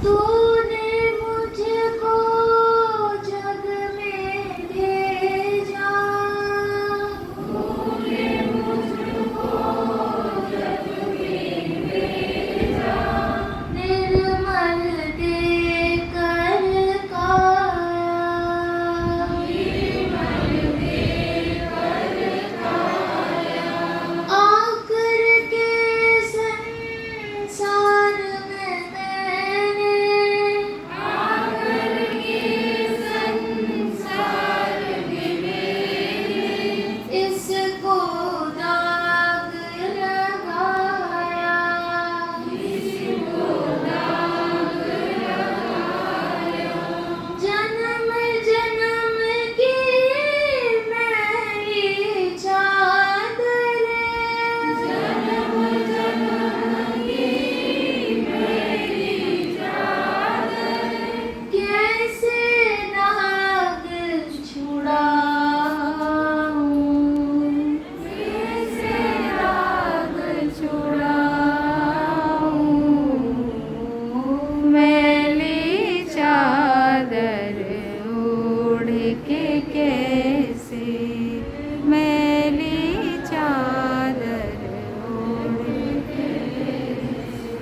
तूने मुझको जग में भेजा, तूने मुझको जग में भेजा, निर्मल देकर काया, निर्मल देकर काया, आकर के संसार में मैंने, आकर के संसार में मैंने इसको दाग लगाया, इसको दाग लगाया, जन्म जन्म की मेरी चादर, जन्म जन्म की मेरी चादर, कैसे दाग छुड़ाऊं, कैसे दाग छुड़ाऊं, मैली चादर ओढ़ के कैसे, मैली चादर ओढ़ के कैसे,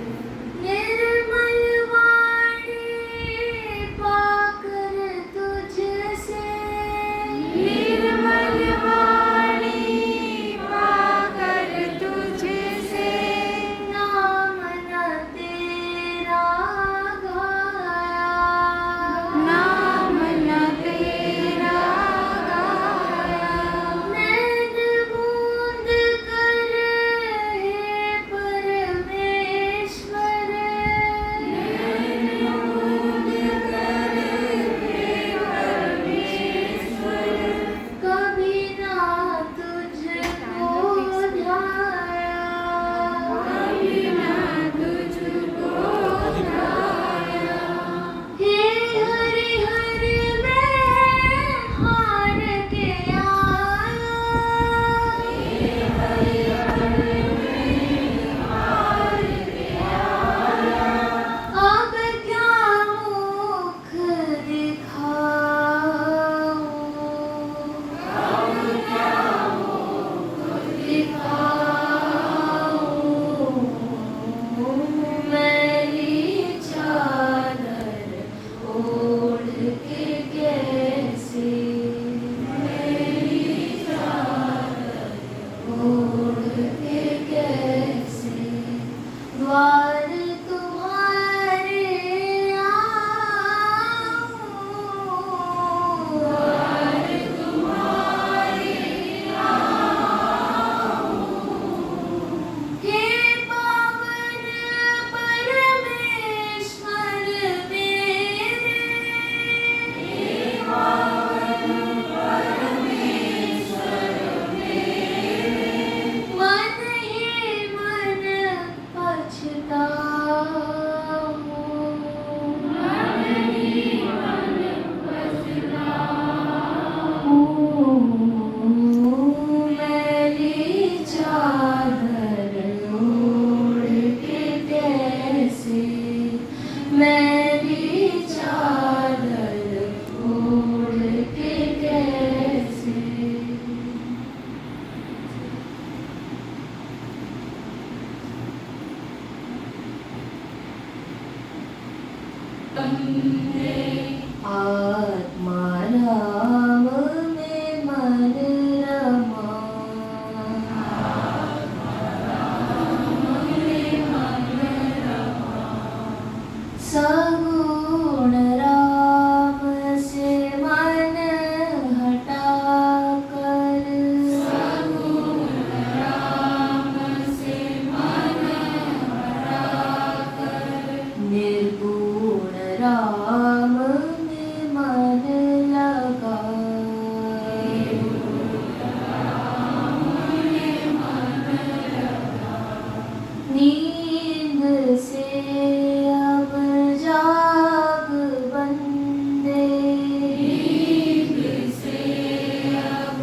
निर्मल वाणी पाकर तुझसे, निर्मल वाणी पाकर तुझसे, नाम न तेरा गाया, नाम न तेरा गाया, नैन बूंद कर हे परमेश्वर, नैन बूंद कर हे परमेश्वर, कभी ना तुझको ध्याया, कभी ना तुझको ध्याया, हे हरि हरि मैं हार के आया, हे हरि हरि मैं हार के आया, अब क्या मुख दिखाऊं, अब क्या मुख दिखाऊं, मैली चादर ओढ़ के कैसे, मैली चादर ओढ़ के कैसे, द्वार तुम्हारे आऊं, द्वार तुम्हारे आऊं, हे पावन परमेश्वर मेरे, हे पावन परमेश्वर मेरे, मन ही मन पछताऊं, मन ही मन पछताऊं, मैली चादर ओढ़ के कैसे, मैली चादर ओढ़ के कैसे। आत्मा राम में मन रमा, सगुण राम से मन हटाकर, सगुण राम से मन हटाकर, निर्गुण राम में मन लगाए, नींद से अब जाग बंदे, नींद से अब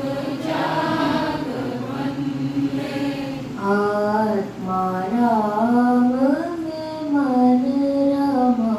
जाग बंदे, आत्मा राम में मन रमा।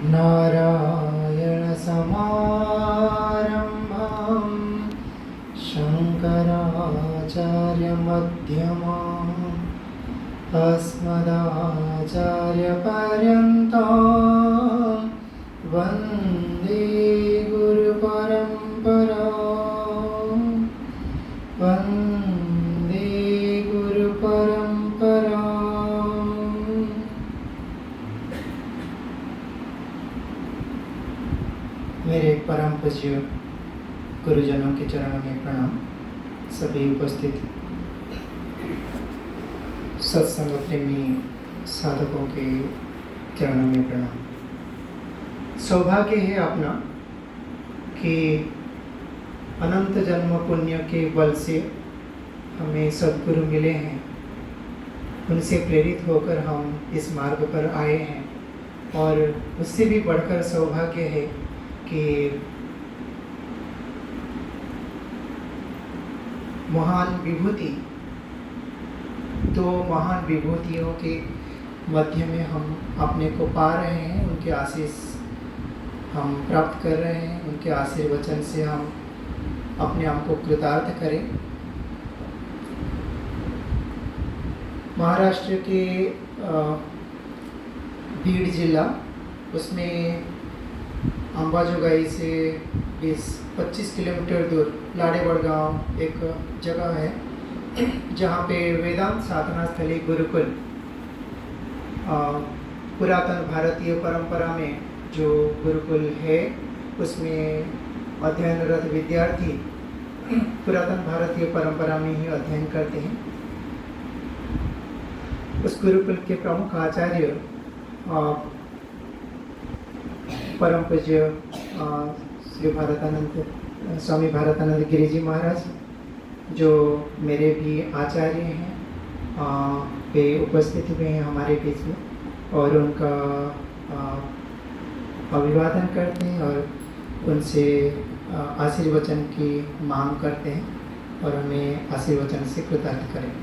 नारायणसमारम्भां शङ्कराचार्यमध्यमाम् अस्मदाचार्यपर्यन्तां वन्दे गुरुपरम्परां वन्दे गुरुपरम्परां। मेरे परम पूज्य गुरुजनों के चरणों में प्रणाम। सभी उपस्थित सत्संग प्रेमी साधकों के चरणों में प्रणाम। सौभाग्य है अपना कि अनंत जन्म पुण्य के बल से हमें सद्गुरु मिले हैं। उनसे प्रेरित होकर हम इस मार्ग पर आए हैं और उससे भी बढ़कर सौभाग्य है कि महान विभूति, दो महान विभूतियों के मध्य में हम अपने को पा रहे हैं। उनके आशीष हम प्राप्त कर रहे हैं। उनके आशीर्वचन से हम अपने आप को कृतार्थ करें। महाराष्ट्र के बीड जिला, उसमें अंबाजोगाई से 20-25 किलोमीटर दूर लाड़ेबड़ गांव एक जगह है जहाँ पे वेदांत साधना स्थली गुरुकुल, पुरातन भारतीय परंपरा में जो गुरुकुल है उसमें अध्ययनरत विद्यार्थी पुरातन भारतीय परंपरा में ही अध्ययन करते हैं। उस गुरुकुल के प्रमुख आचार्य परम पूज्य श्री स्वामी भारतानंद गिरी जी महाराज, जो मेरे भी आचार्य हैं, वे उपस्थित हुए हैं हमारे बीच में और उनका अभिवादन करते हैं और उनसे आशीर्वचन की मांग करते हैं और हमें आशीर्वचन से कृतार्थ करें।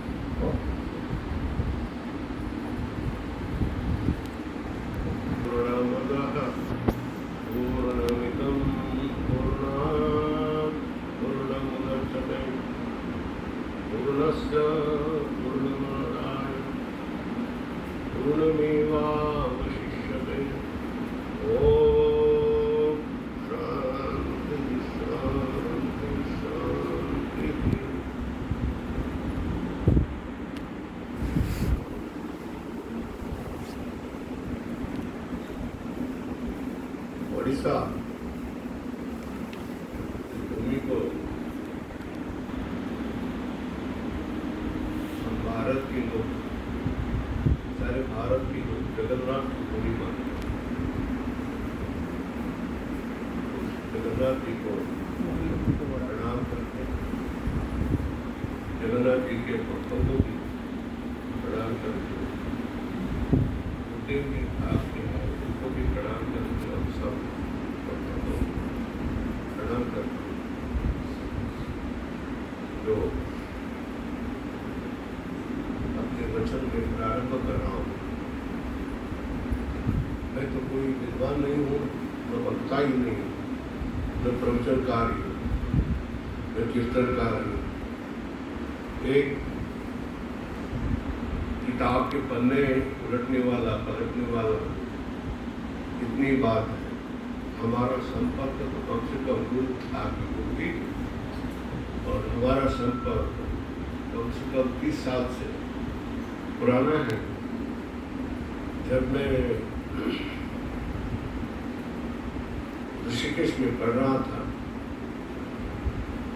ओडिशा भूमि को हम भारत के लोग, सारे भारत के लोग जगन्नाथ की भूमि मानते हैं। जगन्नाथ जी को प्रणाम करते हैं, जगन्नाथ जी के भक्तों को भी प्रणाम करते हैं, उनके भी आपके हैं उनको भी प्रणाम करते हैं और सब प्रणाम करते हैं। जो अपने वचन में प्रारंभ कर रहा हूँ, मैं तो कोई विद्वान नहीं हूँ, मैं वक्ता ही नहीं हूँ, मैं प्रवचनकार ही हूँ, मैं कीर्तनकार ही हूँ। एक किताब के पन्ने उलटने वाला पलटने वाला इतनी बात है। हमारा संपर्क तो कम से कम गुरु आगे होगी और हमारा संपर्क कम से कम 30 साल से पुराना है। जब मैं ऋषिकेश में पढ़ रहा था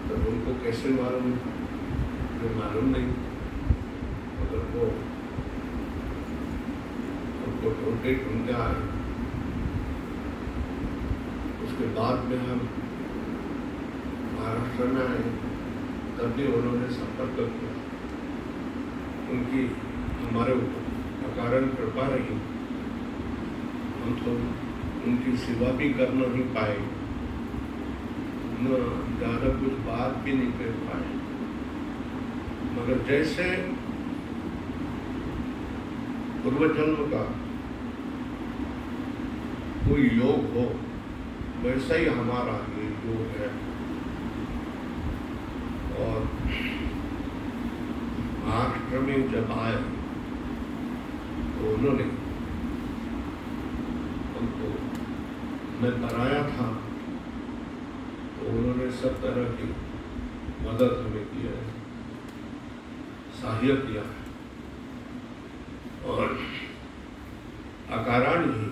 तब उनको कैसे मालूम, मुझे मालूम नहीं, मगर वो उनको ढूंढते आए। उसके बाद में हम महाराष्ट्र में आए, तब भी उन्होंने संपर्क किया। उनकी हमारे अकारण कृपा रही, हम तो उनकी सेवा भी कर नहीं पाए, न ज़्यादा कुछ बात भी नहीं कर पाए, मगर जैसे पूर्व जन्म का कोई योग हो, वैसा ही हमारा ये योग है। और महाराष्ट्र में जब आए तो उन्होंने हमको, मैं बनाया था तो उन्होंने सब तरह की मदद हमें की है, सहायता किया है, और अकारण ही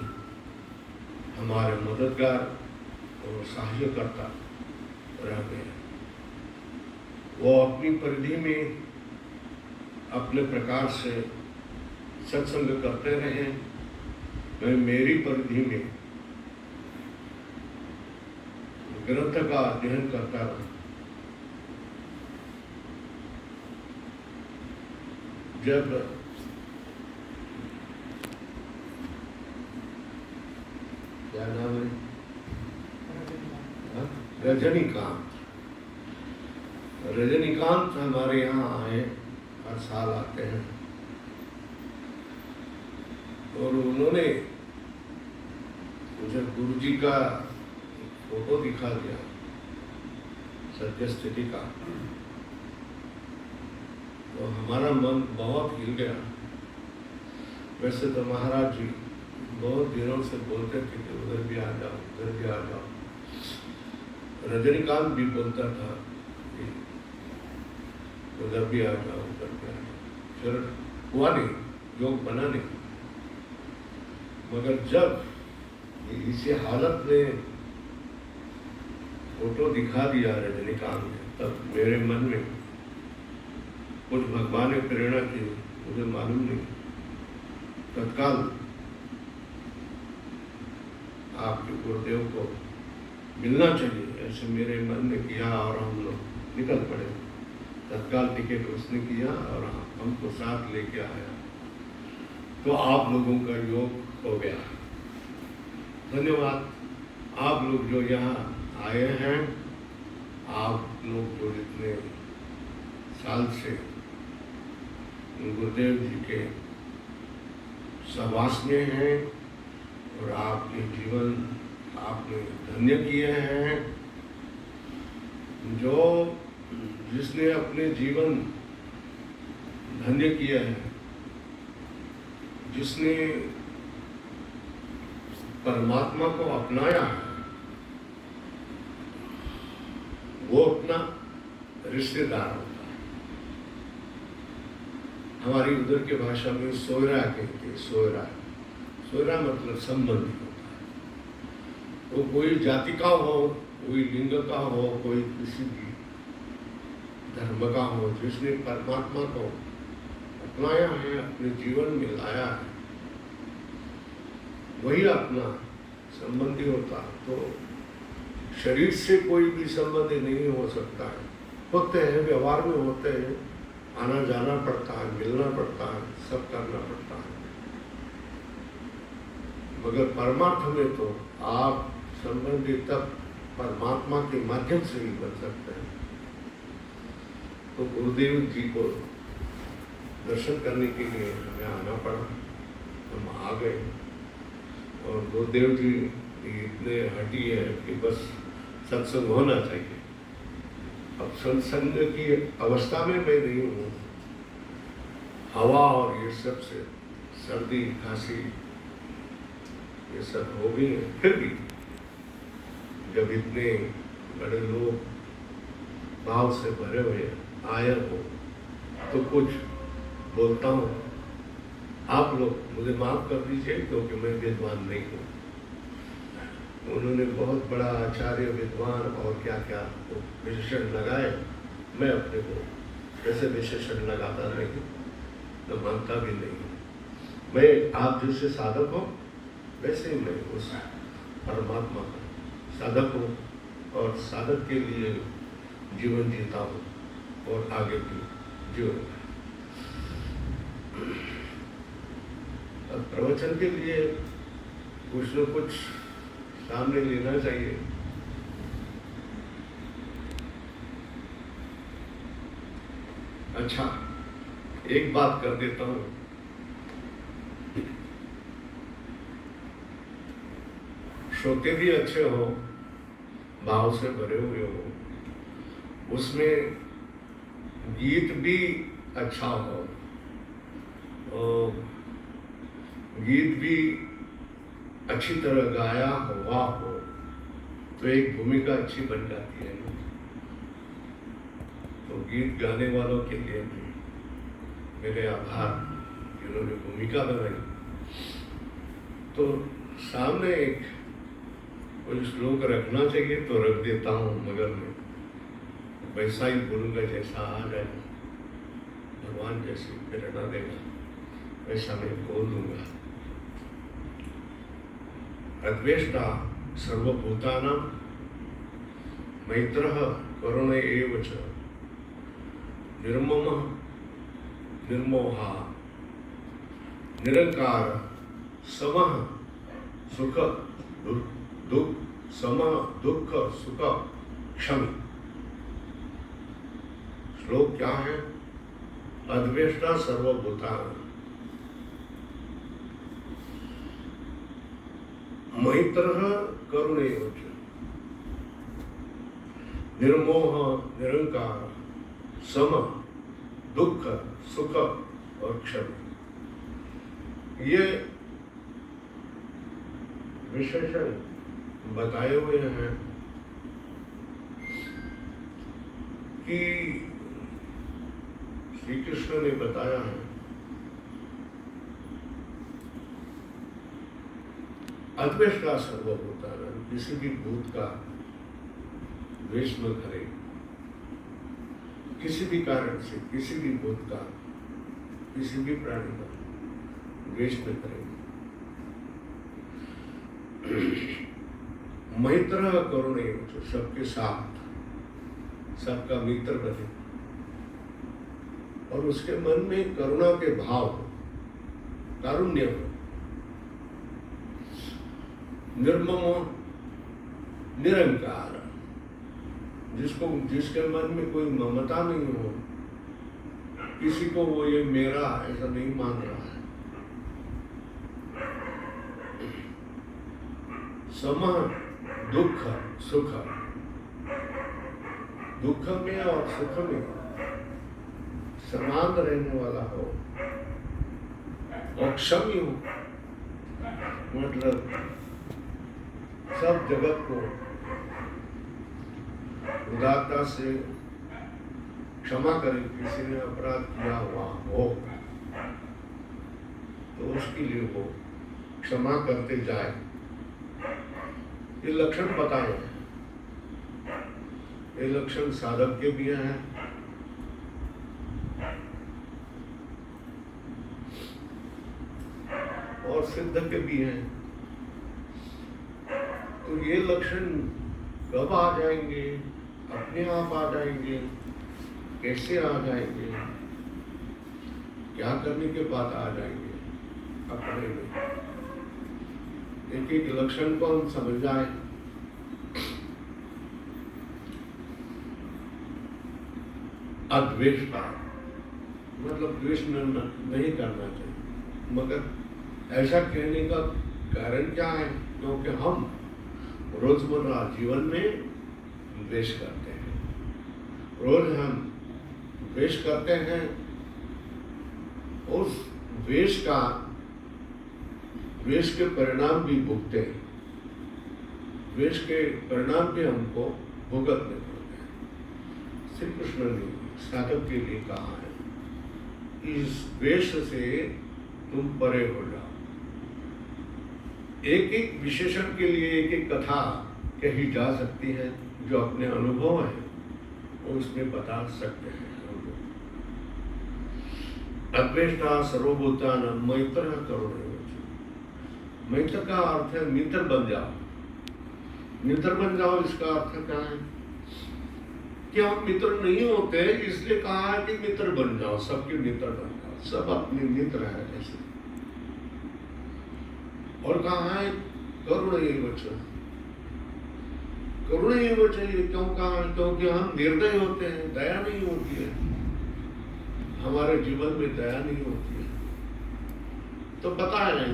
हमारे मददगार और सहायकर्ता रह गए। वो अपनी परिधि में अपने प्रकार से सत्संग करते रहे, मैं मेरी परिधि में ग्रंथ का अध्ययन करता रहा। जब क्या नाम है, रजनीकांत हमारे यहाँ आए, हर साल आते हैं, और उन्होंने मुझे गुरु जी का फोटो दिखा दिया सत्य स्थिति का, तो हमारा मन बहुत हिल गया। वैसे तो महाराज जी बहुत दिनों से बोलते थे कि उधर भी आ जाओ, उधर भी आ जाओ। रजनीकांत भी बोलता था कि उधर भी आ जाओ, उधर भी आ जाओ। फिर हुआ नहीं, योग बना नहीं। मगर जब इसी हालत में फोटो दिखा दिया रजनीकांत ने, तब मेरे मन में कुछ भगवान ने प्रेरणा की, मुझे मालूम नहीं, तत्काल आपके गुरुदेव को मिलना चाहिए, ऐसे मेरे मन ने किया, और हम लोग निकल पड़े। तत्काल टिकट उसने किया और हमको साथ लेके आया, तो आप लोगों का योग हो गया। धन्यवाद आप लोग जो यहाँ आए हैं, आप लोग जो इतने साल से गुरुदेव जी के सहवास में हैं, और आपके जीवन आपने धन्य किए हैं। जो जिसने अपने जीवन धन्य किया है, जिसने परमात्मा को अपनाया है, वो अपना रिश्तेदार होता है। हमारी उधर के भाषा में सोयरा कहते हैं, सोयरा, सोयरा मतलब संबंधी होता है। वो कोई जाति का हो, कोई लिंग का हो, कोई किसी भी धर्म का हो, जिसने परमात्मा को अपनाया है, अपने जीवन में लाया है, वही अपना संबंधी होता है। तो शरीर से कोई भी संबंधी नहीं हो सकता है। होते हैं, व्यवहार में होते हैं, आना जाना पड़ता है, मिलना पड़ता है, सब करना पड़ता है, मगर परमार्थ में तो आप संबंधी तब परमात्मा के माध्यम से ही बन सकते हैं। तो गुरुदेव जी को दर्शन करने के लिए हमें आना पड़ा, हम आ गए, और गुरुदेव जी इतने हटी है कि बस सत्संग होना चाहिए। अब सत्संग की अवस्था में मैं नहीं हूँ, हवा और ये सब से सर्दी खांसी ये सब हो गई है। फिर भी जब इतने बड़े लोग भाव से भरे हुए आए हो, तो कुछ बोलता हूँ। आप लोग मुझे माफ कर दीजिए, क्योंकि मैं विद्वान नहीं हूँ। उन्होंने बहुत बड़ा आचार्य, विद्वान और क्या क्या तो विशेषण लगाए, मैं अपने को वैसे विशेषण लगाता नहीं, तो मानता भी नहीं। मैं आप जैसे साधक हो, वैसे ही मैं उस परमात्मा का साधक हूँ, और साधक के लिए जीवन जीता हूँ, और आगे भी जीवन। अब प्रवचन के लिए कुछ न कुछ सामने लेना चाहिए। अच्छा, एक बात कर देता हूँ। श्रोते भी अच्छे हो, भाव से भरे हुए हो, उसमें गीत भी अच्छा हो और गीत भी अच्छी तरह गाया हुआ हो तो एक भूमिका अच्छी बन जाती है। तो गीत गाने वालों के लिए भी मेरे आभार, जिन्होंने भूमिका बनाई। तो सामने एक कोई श्लोक रखना चाहिए तो रख देता हूँ, मगर मैं वैसा ही बोलूँगा जैसा आ जाए, भगवान जैसी प्रेरणा देगा वैसा मैं बोल दूंगा। अद्वेष्टा सर्वभूतानां मैत्रः करुण एव च निर्ममः निर्मोहा निरंकार समः सुख दुख समः दुख सुख क्षमी। श्लोक क्या है? अद्वेष्टा सर्वभूतानां मैत्रः करुण एव च निर्मोह निरंकार सम दुख सुख और क्षम। ये विशेषण बताए हुए हैं कि श्री कृष्ण ने बताया है अद्वेष्टा सर्वभूतानां, किसी भी भूत का द्वेष न करे, किसी भी कारण से किसी भी भूत का किसी भी प्राणी का द्वेष न करे। मैत्र करुण एव च, सबके साथ सबका मित्र बने और उसके मन में करुणा के भाव हो, कारुण्य हो। निर्ममो निरंकार, जिसके मन में कोई ममता नहीं हो, किसी को वो ये मेरा ऐसा नहीं मान रहा है। सम दुख सुख, दुख में और सुख में समान रहने वाला हो और क्षमी हो, मतलब सब जगत को उदारता से क्षमा करें। किसी ने अपराध किया हुआ हो तो उसके लिए वो क्षमा करते जाए। ये लक्षण बताए हैं, ये लक्षण साधक के भी हैं और सिद्ध के भी हैं। तो ये लक्षण कब आ जाएंगे? अपने आप आ जाएंगे? कैसे आ जाएंगे? क्या करने के बाद आ जाएंगे? अपने में एक एक लक्षण को हम समझ जाए। अद्वेष्टा मतलब द्वेष नहीं करना चाहिए, मगर ऐसा कहने का कारण क्या है? क्योंकि हम रोजमर्रा जीवन में द्वेष करते हैं, रोज हम द्वेष करते हैं। उस द्वेष के परिणाम भी भुगते हैं, द्वेष के परिणाम भी हमको भुगतने पड़ते हैं। श्री कृष्ण ने साधक के लिए कहा है, इस द्वेष से तुम परे हो जाओ। एक एक विशेषण के लिए एक एक कथा कही जा सकती है, जो अपने अनुभव है वो उसमें बता सकते हैं। अद्वेष्टा सर्वभूतानां मैत्रः करुण एव च। मैत्र का अर्थ है मित्र बन जाओ। मित्र बन जाओ, इसका अर्थ क्या है कि हम मित्र नहीं होते, इसलिए कहा है कि मित्र बन जाओ, सबके मित्र बन जाओ, सब अपने मित्र है ऐसे। और कहा है करुण एव च। करुण एव च ये क्यों कहा है? क्योंकि हम निर्दय होते हैं, दया नहीं होती है हमारे जीवन में, दया नहीं होती है। तो पता है,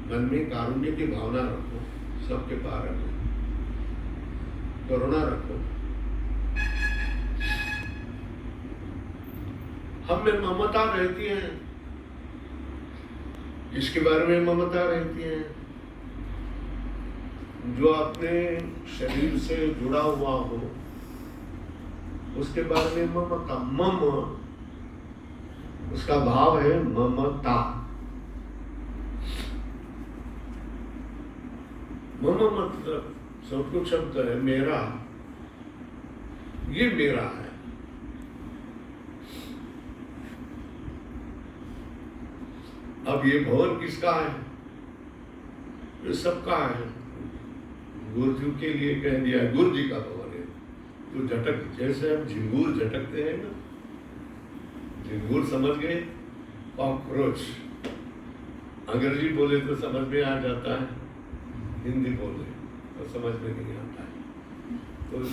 मन में कारुण्य की भावना रखो, सबके पार रखो, करुणा रखो। हम में ममता रहती है, इसके बारे में ममता रहती है जो अपने शरीर से जुड़ा हुआ हो, उसके बारे में ममता। मम उसका भाव है ममता। मम मतलब संस्कृत शब्द है मेरा, ये मेरा है। अब ये भवन किसका है? ये सबका है। गुरु जी के लिए कह दिया गुरु जी का भवन है। तो झटक, जैसे हम झिंगूर झटकते हैं ना, झिंगूर समझ गए? कॉकरोच अंग्रेजी बोले तो समझ में आ जाता है, हिंदी बोले तो समझ में नहीं आता है। तो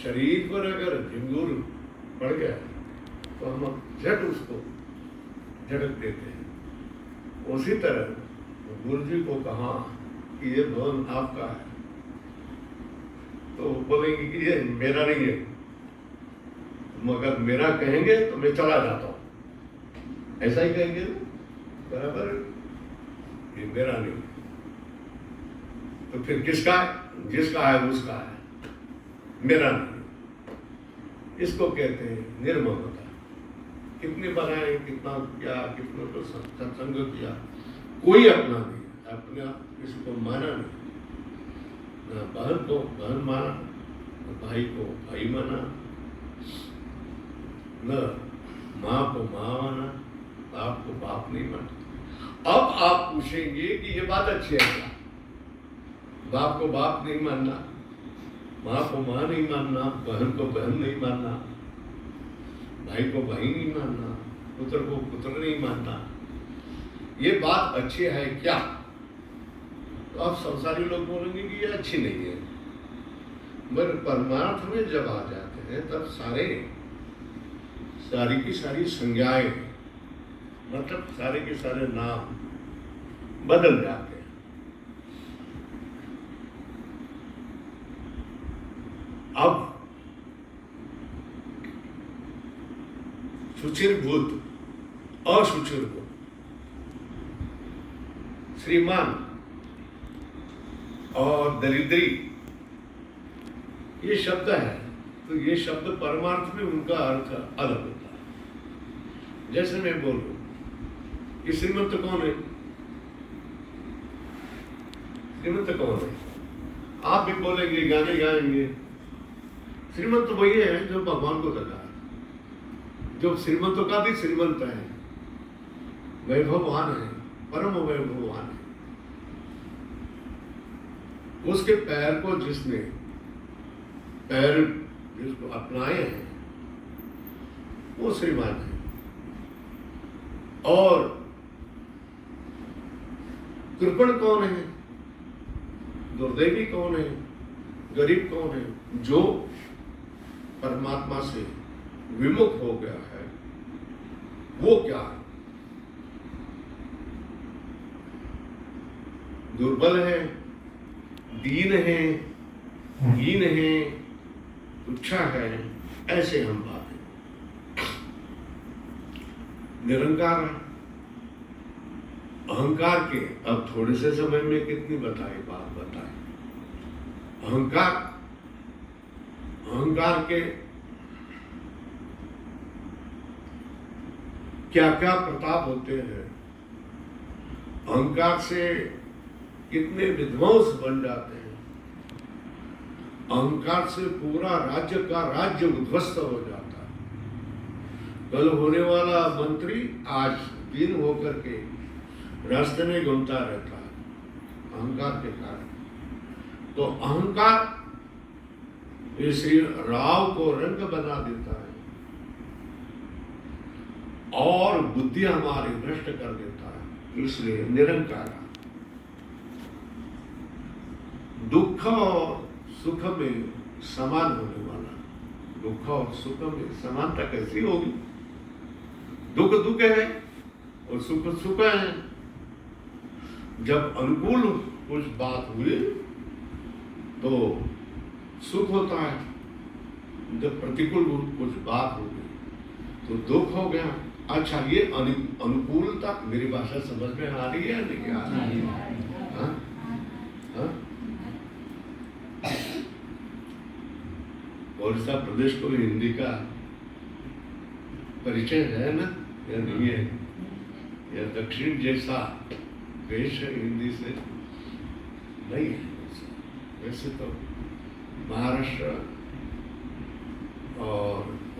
शरीर पर अगर झिंगूर पड़ गया तो हम झट उसको झटक देते हैं। उसी तरह गुरु जी को कहा कि ये भवन आपका है, तो बोलेंगे कि ये मेरा नहीं है। मगर मेरा कहेंगे तो मैं चला जाता हूं, ऐसा ही कहेंगे ना, बराबर। ये मेरा नहीं, तो फिर किसका है? जिसका है उसका है, मेरा नहीं। इसको कहते हैं निर्ममता। कितने बनाए, कितना किया, कितनों को सत्संग किया, कोई अपना नहीं, अपना किसी को माना नहीं। न बहन को बहन माना, न भाई को भाई माना, न माँ को माँ माना, बाप को बाप नहीं माना। अब आप पूछेंगे कि ये बात अच्छी है क्या? बाप को बाप नहीं मानना, माँ को माँ नहीं मानना, बहन को बहन नहीं मानना, भाई को भाई नहीं मानना, पुत्र को पुत्र नहीं मानना, ये बात अच्छी है क्या? तो अब संसारी लोग बोलेंगे कि ये अच्छी नहीं है। मगर परमार्थ में जब आ जाते हैं तब सारी की सारी संज्ञाएं, मतलब सारे के सारे नाम बदल जाते हैं। अब सुचिरभूत, अशुचिरभूत, श्रीमान और दरिद्री, ये शब्द है। तो ये शब्द परमार्थ में उनका अर्थ अलग होता है। जैसे मैं बोलूं कि श्रीमंत कौन है? श्रीमंत कौन है? आप भी बोलेंगे, गाने गाएंगे, श्रीमंत वही है जो भगवान को लगा, जो श्रीमंतों का भी श्रीमंत है, वैभववान है, परम वैभववान है। उसके पैर को जिसने जिसको अपनाए हैं वो श्रीमान है। और कृपण कौन है? दुर्दैवी कौन है? गरीब कौन है? जो परमात्मा से विमुख हो गया है, वो क्या है? दुर्बल है, दीन है, हीन है, तुच्छा है, ऐसे हम बात है। निरंकार है, अहंकार के, अब थोड़े से समय में कितनी बात बताए। अहंकार के क्या क्या प्रताप होते हैं, अहंकार से कितने विध्वंस बन जाते हैं। अहंकार से पूरा राज्य का राज्य उद्ध्वस्त हो जाता है। कल होने वाला मंत्री आज दिन होकर के रास्ते में घूमता रहता है, अहंकार के कारण। तो अहंकार श्री राव को रंग बना देता है और बुद्धि हमारी नष्ट कर देता है। इसलिए निरंकार दुख और सुख में समान होने वाला। दुख और सुख में समानता कैसी होगी? दुख दुख है और सुख सुख है। जब अनुकूल कुछ बात हुई तो सुख होता है, जब प्रतिकूल कुछ बात हो गई तो दुख हो गया। अच्छा, ये अनुकूलता, मेरी भाषा समझ में आ रही है नहीं आ रही है? हाँ? हाँ? ओडिशा प्रदेश को हिंदी का परिचय है ना या नहीं है? या दक्षिण जैसा देश है हिंदी से नहीं है। वैसे तो महाराष्ट्र और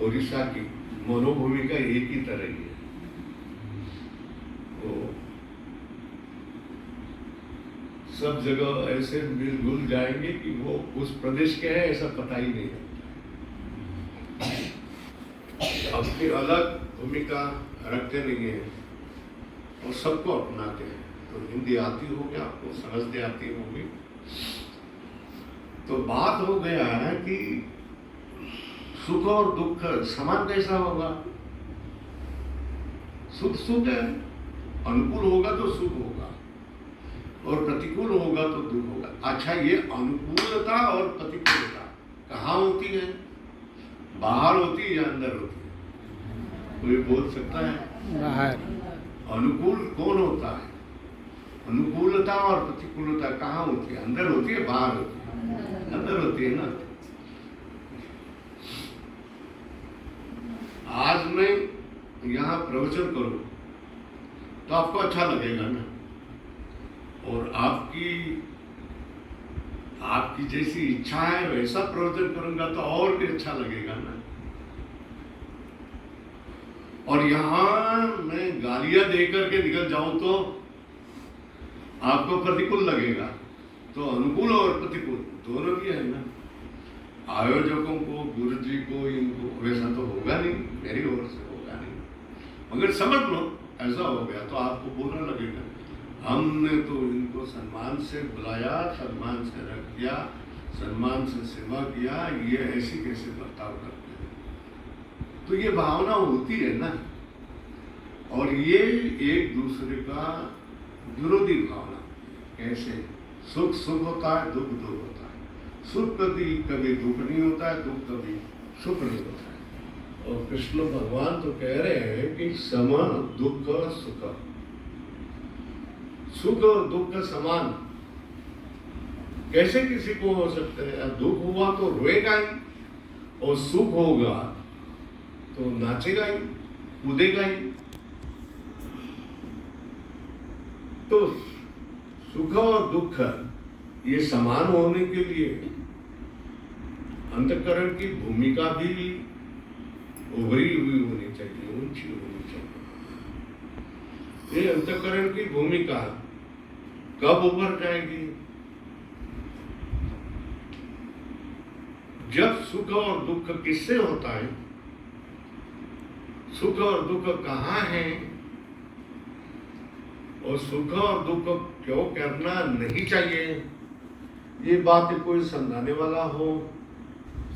ओडिशा की मनोभूमिका एक ही तरह ही है। तो सब जगह ऐसे मिलजुल जाएंगे कि वो उस प्रदेश के है ऐसा पता ही नहीं है। अपनी अलग भूमिका रखते नहीं है और सबको अपनाते हैं। तो हिंदी आती हो गया, आपको समझते आती होगी। तो बात हो गया है कि सुख और दुख समान कैसा होगा? सुख सुख है, अनुकूल होगा तो सुख होगा और प्रतिकूल होगा तो दुख होगा। अच्छा, ये अनुकूलता और प्रतिकूलता कहाँ होती है? बाहर होती है या अंदर होती है? कोई बोल सकता है? बाहर। अनुकूल कौन होता है? अनुकूलता और प्रतिकूलता कहाँ होती है? अंदर होती है, बाहर होती है? अंदर होती है ना। आज मैं यहाँ प्रवचन करूं तो आपको अच्छा लगेगा ना, और आपकी जैसी इच्छा है वैसा प्रवचन करूंगा तो और भी अच्छा लगेगा ना। और यहाँ मैं गालियां देकर के निकल जाऊं तो आपको प्रतिकूल लगेगा। तो अनुकूल और प्रतिकूल दोनों भी है ना। आयोजकों को, गुरु जी को, इनको वैसा तो होगा नहीं, मेरी ओर से होगा नहीं। मगर समझ लो ऐसा हो गया तो आपको बुरा लगेगा। हमने तो इनको सम्मान से बुलाया, सम्मान से रख दिया, सम्मान से सेवा किया, ये ऐसी कैसे बर्ताव करते हैं? तो ये भावना होती है ना। और ये एक दूसरे का विरोधी भावना। कैसे? सुख सुख होता है, दुख दुख होता है। सुख कभी दुख नहीं होता है, दुख कभी सुख नहीं होता है। और कृष्ण भगवान तो कह रहे हैं कि सम दुख सुख, सुख और दुख समान कैसे किसी को हो सकते हैं? दुख हुआ तो रोएगा ही, और सुख होगा तो नाचेगा ही, कूदेगा ही। तो सुख और दुख ये समान होने के लिए अंतःकरण की भूमिका भी उभरी हुई होनी चाहिए, ऊंची होनी चाहिए। ये अंतःकरण की भूमिका कब उभर जाएगी? जब सुख और दुख किससे होता है, सुख और दुख कहाँ है, और सुख और दुख क्यों करना नहीं चाहिए, ये बात कोई समझाने वाला हो,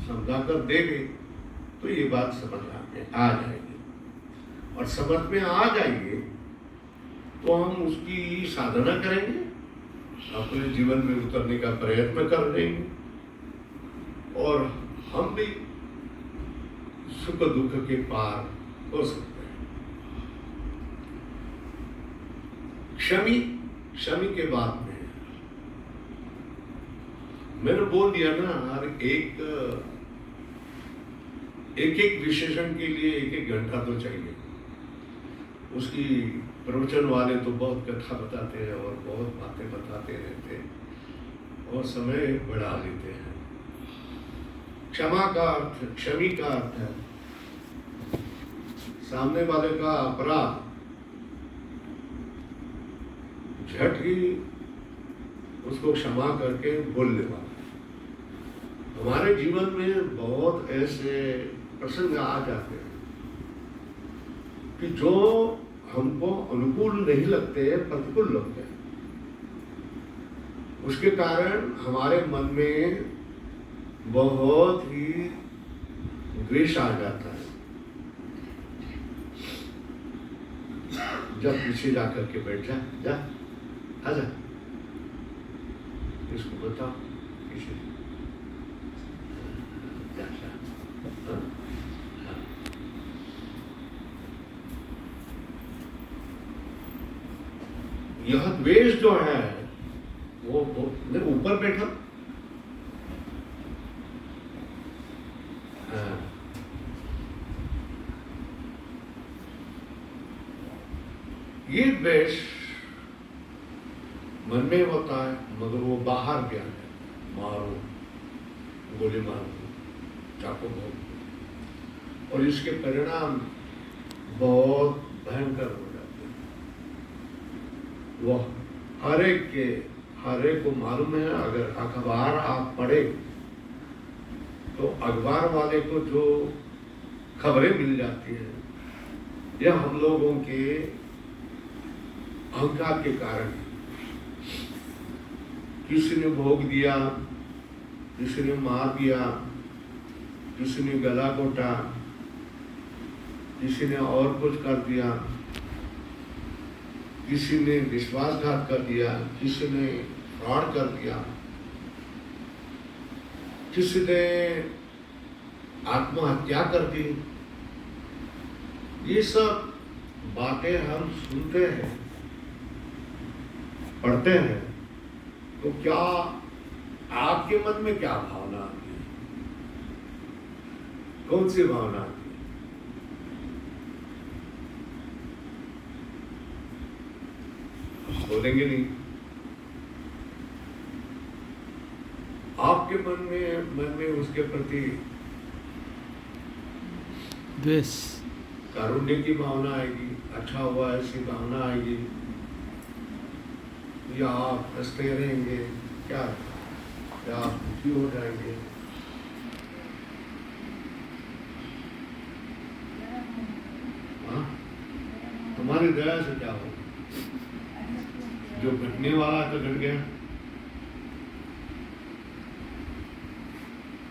समझा कर देवे तो ये बात समझ में आ जाएगी। और समझ में आ जाएंगे तो हम उसकी साधना करेंगे, अपने जीवन में उतरने का प्रयत्न कर देंगे, और हम भी सुख दुख के पार हो सकते हैं। क्षमी के बाद में मैंने बोल दिया ना, हर एक विशेषण के लिए एक घंटा तो चाहिए। उसकी प्रवचन वाले तो बहुत कथा बताते हैं और बहुत बातें बताते रहते हैं और समय बढ़ा लेते हैं। क्षमा का अर्थ, क्षमी का अर्थ है सामने वाले का अपराध झट ही उसको क्षमा करके बोलने वाला। हमारे जीवन में बहुत ऐसे प्रसंग आ जाते हैं कि जो हमको अनुकूल नहीं लगते, प्रतिकूल लगते हैं। उसके कारण हमारे मन में बहुत ही द्वेष आ जाता है। जब पीछे जाकर के बैठ जा, आजा, इसको बताओ पीछे। हाँ? यह द्वेष जो है वो ऊपर बैठा। हाँ। ये द्वेष मन में होता है मगर वो बाहर भी आता है। मारो, गोली मारो, चाकू मारो, और इसके परिणाम बहुत भयंकर हो जाते हैं। वो हर एक को मालूम है। अगर अखबार आप पढ़े तो अखबार वाले को जो खबरें मिल जाती हैं यह हम लोगों के अहंकार के कारण। किसी ने भोग दिया, किसी ने मार दिया, किसी ने गला घोटा, किसी ने और कुछ कर दिया, किसी ने विश्वासघात कर दिया, किसी ने फ्रॉड कर दिया, किसी ने आत्महत्या कर दी। ये सब बातें हम सुनते हैं, पढ़ते हैं, तो क्या आपके मन में क्या भावना आती है? कौन सी भावना आती है? बोलेंगे नहीं। आपके मन में उसके प्रति द्वेष, कारुण्य की भावना आएगी, अच्छा हुआ ऐसी भावना आएगी, या आप हंसते रहेंगे, क्या आप दुखी हो जाएंगे? हाँ? तुम्हारी दया से क्या हो? जो घटने वाला तो घट गया।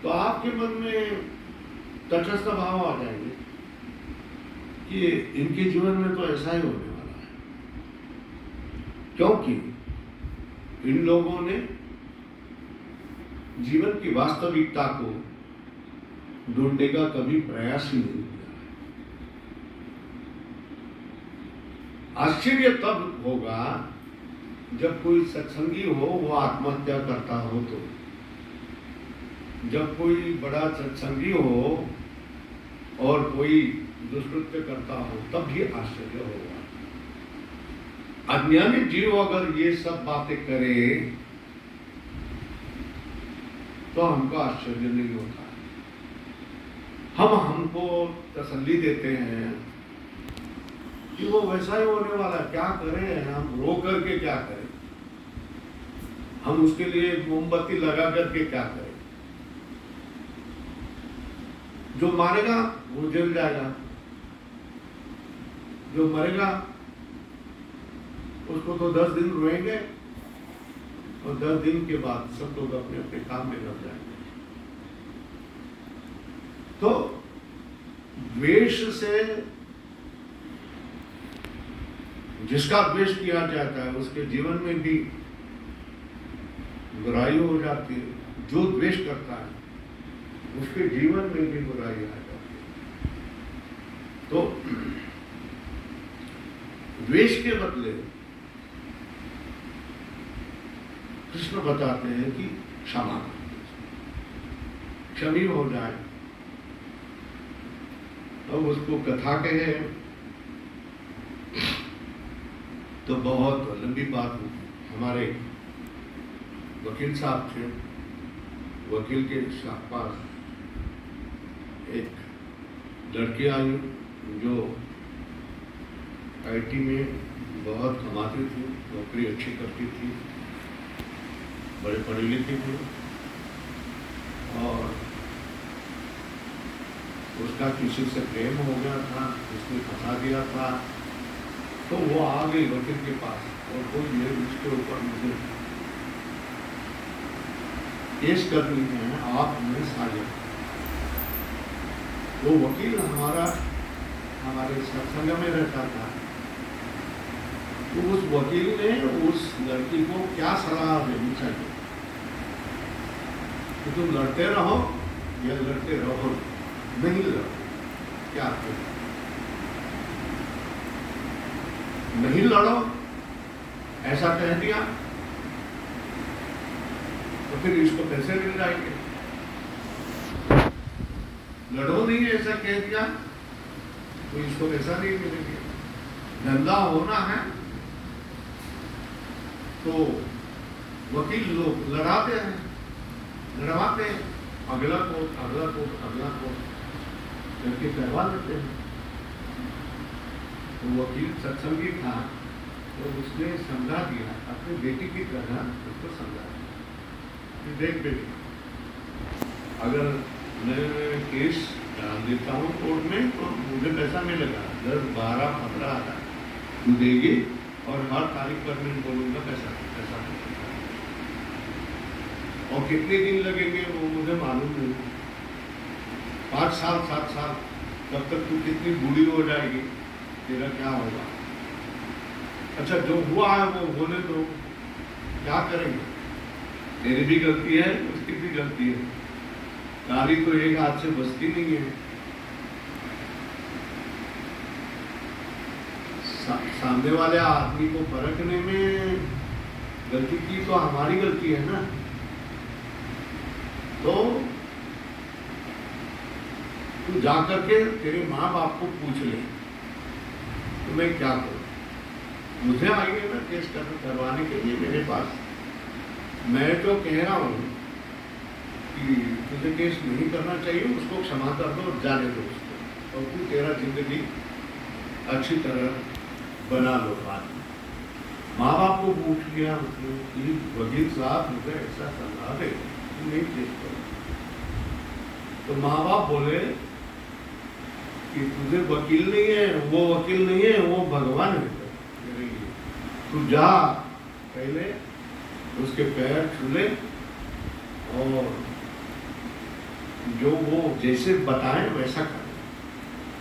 तो आपके मन में तटस्थ भाव आ जाएंगे कि इनके जीवन में तो ऐसा ही होने वाला है, क्योंकि इन लोगों ने जीवन की वास्तविकता को ढूंढने का कभी प्रयास ही नहीं किया। आश्चर्य तब होगा जब कोई सत्संगी हो वो आत्महत्या करता हो, तो जब कोई बड़ा सत्संगी हो और कोई दुष्कृत्य करता हो तब भी आश्चर्य होगा। अज्ञानी जीव अगर ये सब बातें करे तो हमको आश्चर्य नहीं होता। हमको तसल्ली देते हैं कि वो वैसा ही होने वाला, क्या करें हम, रो करके क्या करें, हम उसके लिए मोमबत्ती लगा करके क्या करें। जो मारेगा वो जल जाएगा, जो मरेगा उसको तो 10 दिन रोएंगे और 10 दिन के बाद सब लोग अपने अपने काम में लग जाएंगे। तो द्वेष से जिसका द्वेष किया जाता है उसके जीवन में भी बुराई हो जाती है। जो द्वेष करता है उसके जीवन में भी बुराई आ जाती है। तो द्वेष के बदले कृष्ण बताते हैं कि क्षमा, क्षमी हो जाए। अब उसको कथा कहे तो बहुत लंबी बात हुई। हमारे वकील साहब थे, वकील के पास एक लड़की आई जो आईटी में बहुत कमाती थी, नौकरी अच्छी करती थी, बड़े पढ़ी लिखी थी, और उसका किसी से प्रेम हो गया था, उसने फंसा दिया था। तो वो आ गई वकील के पास और कोई ये उसके ऊपर मुझे केस करनी है, आप मेरे साझे। वो वकील हमारे सत्संग में रहता था। तो उस वकील ने उस लड़की को क्या सलाह देनी चाहिए कि तुम लड़ते रहो या लड़ते रहो। नहीं लड़ो, क्या करो? नहीं लड़ो ऐसा कह दिया तो फिर इसको पैसे मिल जाएंगे। लड़ो नहीं ऐसा कह दिया तो इसको पैसा नहीं मिलेंगे। धंधा होना है तो वकील लोग लड़ाते हैं, लड़वाते हैं, अगला कोर्ट अगला कोर्ट अगला कोर्ट करके करवा लेते हैं। तो वकील सत्संगी था तो उसने समझा दिया, अपनी बेटी की तरह उसको समझा दिया। देख बेटी, अगर मैं केस डाल देता हूँ कोर्ट में तो मुझे पैसा मिलेगा 10, 12, 15 हज़ार तू देगी और हर तारीख पर मैं बोलूँगा पैसा पैसा मिलेगा। और कितने दिन लगेंगे वो मुझे मालूम नहीं, 5 साल 7 साल, तब तक तू कितनी बूढ़ी हो जाएगी, तेरा क्या होगा? अच्छा जो हुआ है वो होने दो, क्या करेंगे? तेरी भी गलती है, उसकी भी गलती है, गाड़ी तो एक हाथ से बचती नहीं है। सामने वाले आदमी को परखने में गलती की तो हमारी गलती है ना। तो तू जाकर के तेरे माँ बाप को पूछ ले तो मैं क्या करूं? मुझे आइए ना केस करवाने के लिए मेरे पास। मैं तो कह रहा हूं कि तुझे केस नहीं करना चाहिए, उसको क्षमा कर दो और जाने दो उसको, और तू तेरा जिंदगी अच्छी तरह बना लो। बात माँ बाप को पूछ लिया कि वकील साहब मुझे ऐसा सलाह दे, नहीं केस करो। तो माँ बाप बोले कि तुझे वकील नहीं है, वो वकील नहीं है, वो भगवान है। तू जा पहले उसके पैर छू ले और जो वो जैसे बताएं वैसा कर।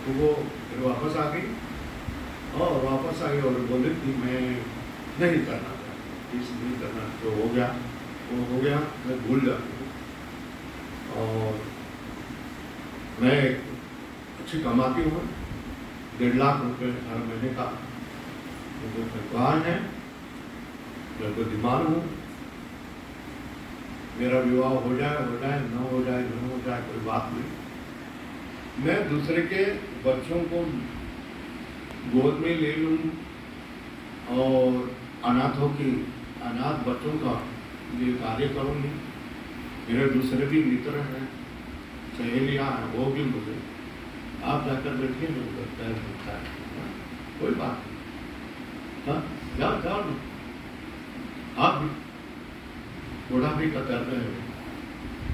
तो वो फिर वापस आ गई और वापस आई और बोले कि मैं नहीं करना चाहती, इस नहीं करना, जो हो गया वो हो गया, मैं भूल जाती हूँ। और मैं अच्छी कमाती हूँ, 1.5 लाख रुपए हर महीने का मुझे तनख्वाह है, मैं तो बीमार हूँ, मेरा विवाह हो जाए, न हो जाए, कोई बात नहीं। मैं दूसरे के बच्चों को गोद में ले लूँ और अनाथ बच्चों का ये कार्य करूँगी। मेरे दूसरे भी मित्र हैं, सहेलियाँ हैं, वो भी मुझे आप जाकर बैठिए, मैं पैर मिलता है, कोई बात नहीं। हाँ, जाओ जाओ ना, आप भी बूढ़ा भी का दर्द है,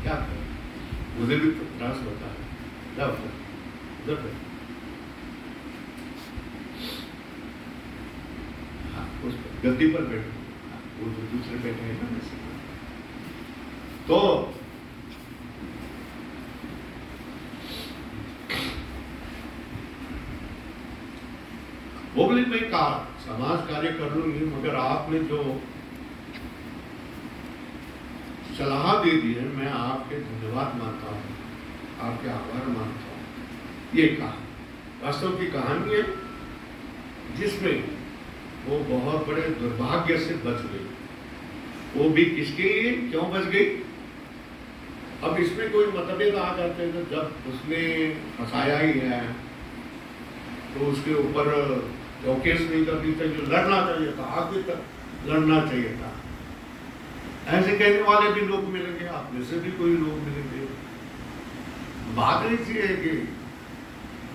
क्या करें, मुझे भी तो त्रास होता है। जाओ उधर हाँ, उस गद्दी पर बैठो, वो जो दूसरे बैठे हैं ना, तो वो बोले मैं समाज कार्य कर लूंगी, मगर आपने जो सलाह दे दी है मैं आपके धन्यवाद मानता हूँ, आपके आभार मानता हूँ। ये कहा वास्तव की कहानी है जिसमें वो बहुत बड़े दुर्भाग्य से बच गई। वो भी किसके लिए, क्यों बच गई? अब इसमें कोई मतभेद आ जाते हैं, जब उसने फंसाया ही है तो उसके ऊपर क्यों केस नहीं करनी चाहिए, लड़ना चाहिए था, आगे तक लड़ना चाहिए था। ऐसे कहने वाले भी लोग मिलेंगे, आप में से भी कोई लोग मिलेंगे। बात ऐसी है कि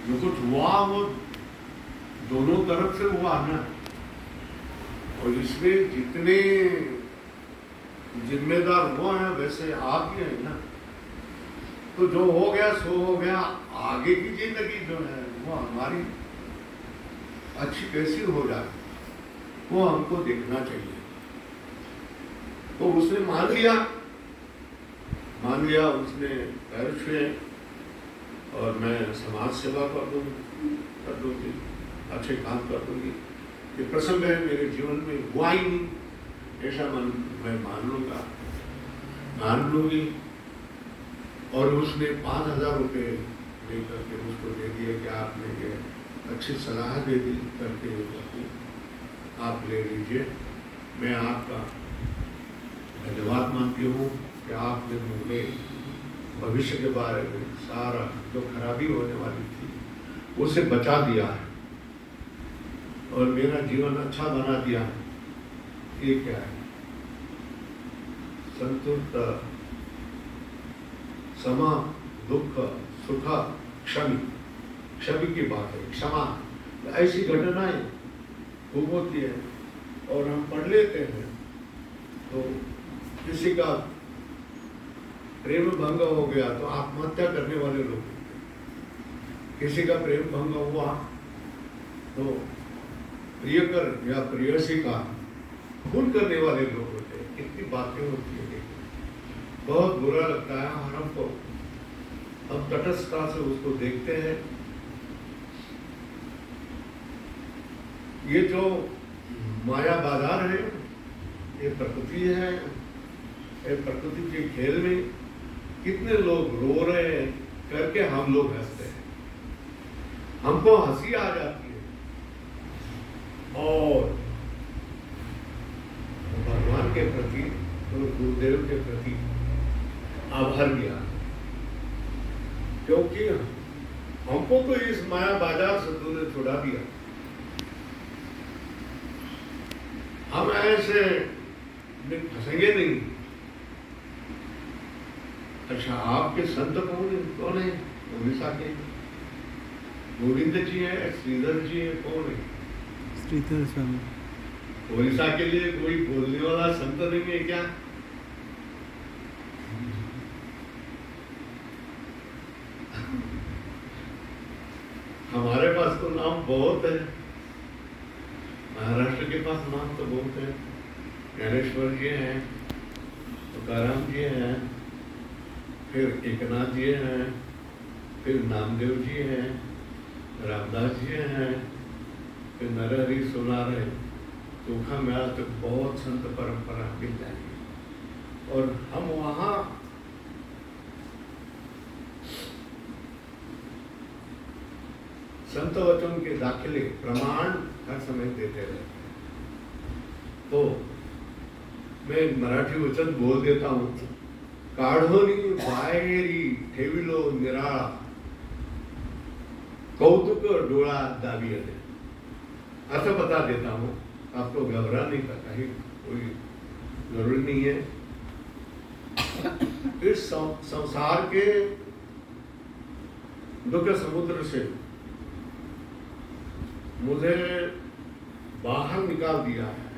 जो कुछ हुआ वो दोनों तरफ से हुआ ना, और इसमें जितने जिम्मेदार वो हैं वैसे आप भी हैं ना। तो जो हो गया सो हो गया, आगे की जिंदगी जो है वो हमारी अच्छी कैसी हो जाए वो हमको देखना चाहिए। तो उसने मान लिया, उसने पैर छुए और मैं समाज सेवा कर दूंगी, अच्छे काम कर दूंगी। ये प्रसंग है मेरे जीवन में हुआ ही नहीं, ऐसा मैं मान लूंगी। और उसने 5,000 रुपये लेकर के उसको दे दिया कि आपने ये अच्छी सलाह दे दी करके आप ले लीजिए। मैं आपका धन्यवाद मानती हूँ कि आपने मुझे भविष्य के बारे में सारा जो खराबी होने वाली थी उसे बचा दिया है और मेरा जीवन अच्छा बना दिया है। ये क्या है? संतुष्ट समा दुख सुख क्षमी की बात है। क्षमा ऐसी घटनाएं खूब होती है और हम पढ़ लेते हैं तो किसी का प्रेम भंग हो गया तो आत्महत्या करने वाले लोग होते हैं। किसी का प्रेम भंग हुआ तो प्रियकर या प्रेयसी का खून करने वाले लोग होते हैं। कितनी बातें होती है, बहुत बुरा लगता है। और हमको हम तटस्थता से उसको देखते हैं। ये जो माया बाजार है, ये प्रकृति है। ये प्रकृति के खेल में कितने लोग रो रहे हैं करके हम लोग हंसते हैं, हमको हंसी आ जाती है और भगवान के प्रति और गुरुदेव के प्रति आभार भी आ, क्योंकि हमको तो इस माया बाजार से तूने छुड़ा दिया। हम ऐसे फंसेंगे नहीं। अच्छा, आपके संत कौन है? उड़ीसा के गोविंद जी है, श्रीधर जी है, कौन है? श्रीधर स्वामी। उड़ीसा के लिए कोई बोलने वाला संत नहीं है क्या? हमारे पास तो नाम बहुत है, महाराष्ट्र के पास नाम तो बहुत है। ज्ञानेश्वर जी हैं, तुकाराम जी हैं, फिर एकनाथ जी हैं, फिर नामदेव जी हैं, रामदास जी हैं, फिर नरहरि सोनार है। चोखा मेरा तो बहुत संत परंपरा मिल जाएगी और हम वहाँ संत वचन के दाखिले प्रमाण हर समय देते रहते हैं। तो मैं मराठी वचन बोल देता हूँ। काढोनी बाहेरी ठेविलो निराळा, कौतुक डोळा दाबी आले। ऐसा बता देता हूँ, आपको घबराने का कहीं कोई जरूरी नहीं है। इस संसार के दुख समुद्र से मुझे बाहर निकाल दिया है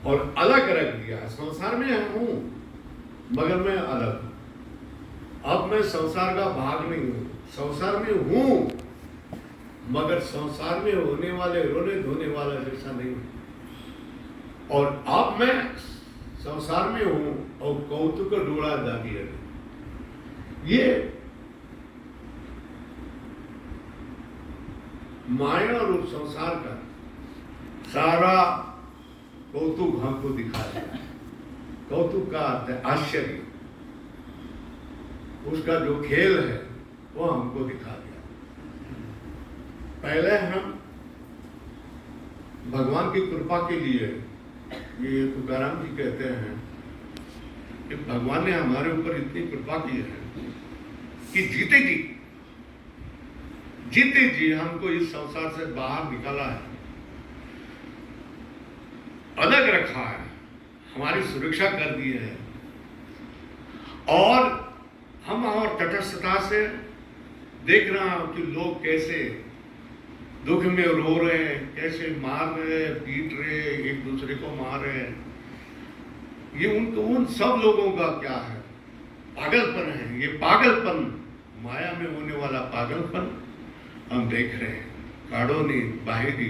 और अलग रख दिया है। संसार में हूं मगर मैं अलग हूं। अब मैं संसार का भाग नहीं हूं, संसार में हूं मगर संसार में होने वाले रोने धोने वाला जैसा नहीं हूं। और अब मैं संसार में हूं और कौतुक डोला दागी है। ये माया रूप संसार का सारा कौतुक हमको दिखा दिया। कौतुक का अर्थ है आश्चर्य, उसका जो खेल है वो हमको दिखा दिया। पहले हम भगवान की कृपा के लिए, ये तुकाराम जी कहते हैं कि भगवान ने हमारे ऊपर इतनी कृपा की है कि जीते जी हमको इस संसार से बाहर निकाला है, अलग रखा है, हमारी सुरक्षा कर दी है और हम और तटस्थता से देख रहा हूं कि लोग कैसे दुख में रो रहे हैं, कैसे मार रहे हैं, पीट रहे हैं, एक दूसरे को मार रहे हैं। ये उन सब लोगों का क्या है? पागलपन है। ये पागलपन, माया में होने वाला पागलपन हम देख रहे हैं। काढोनी बाहेरी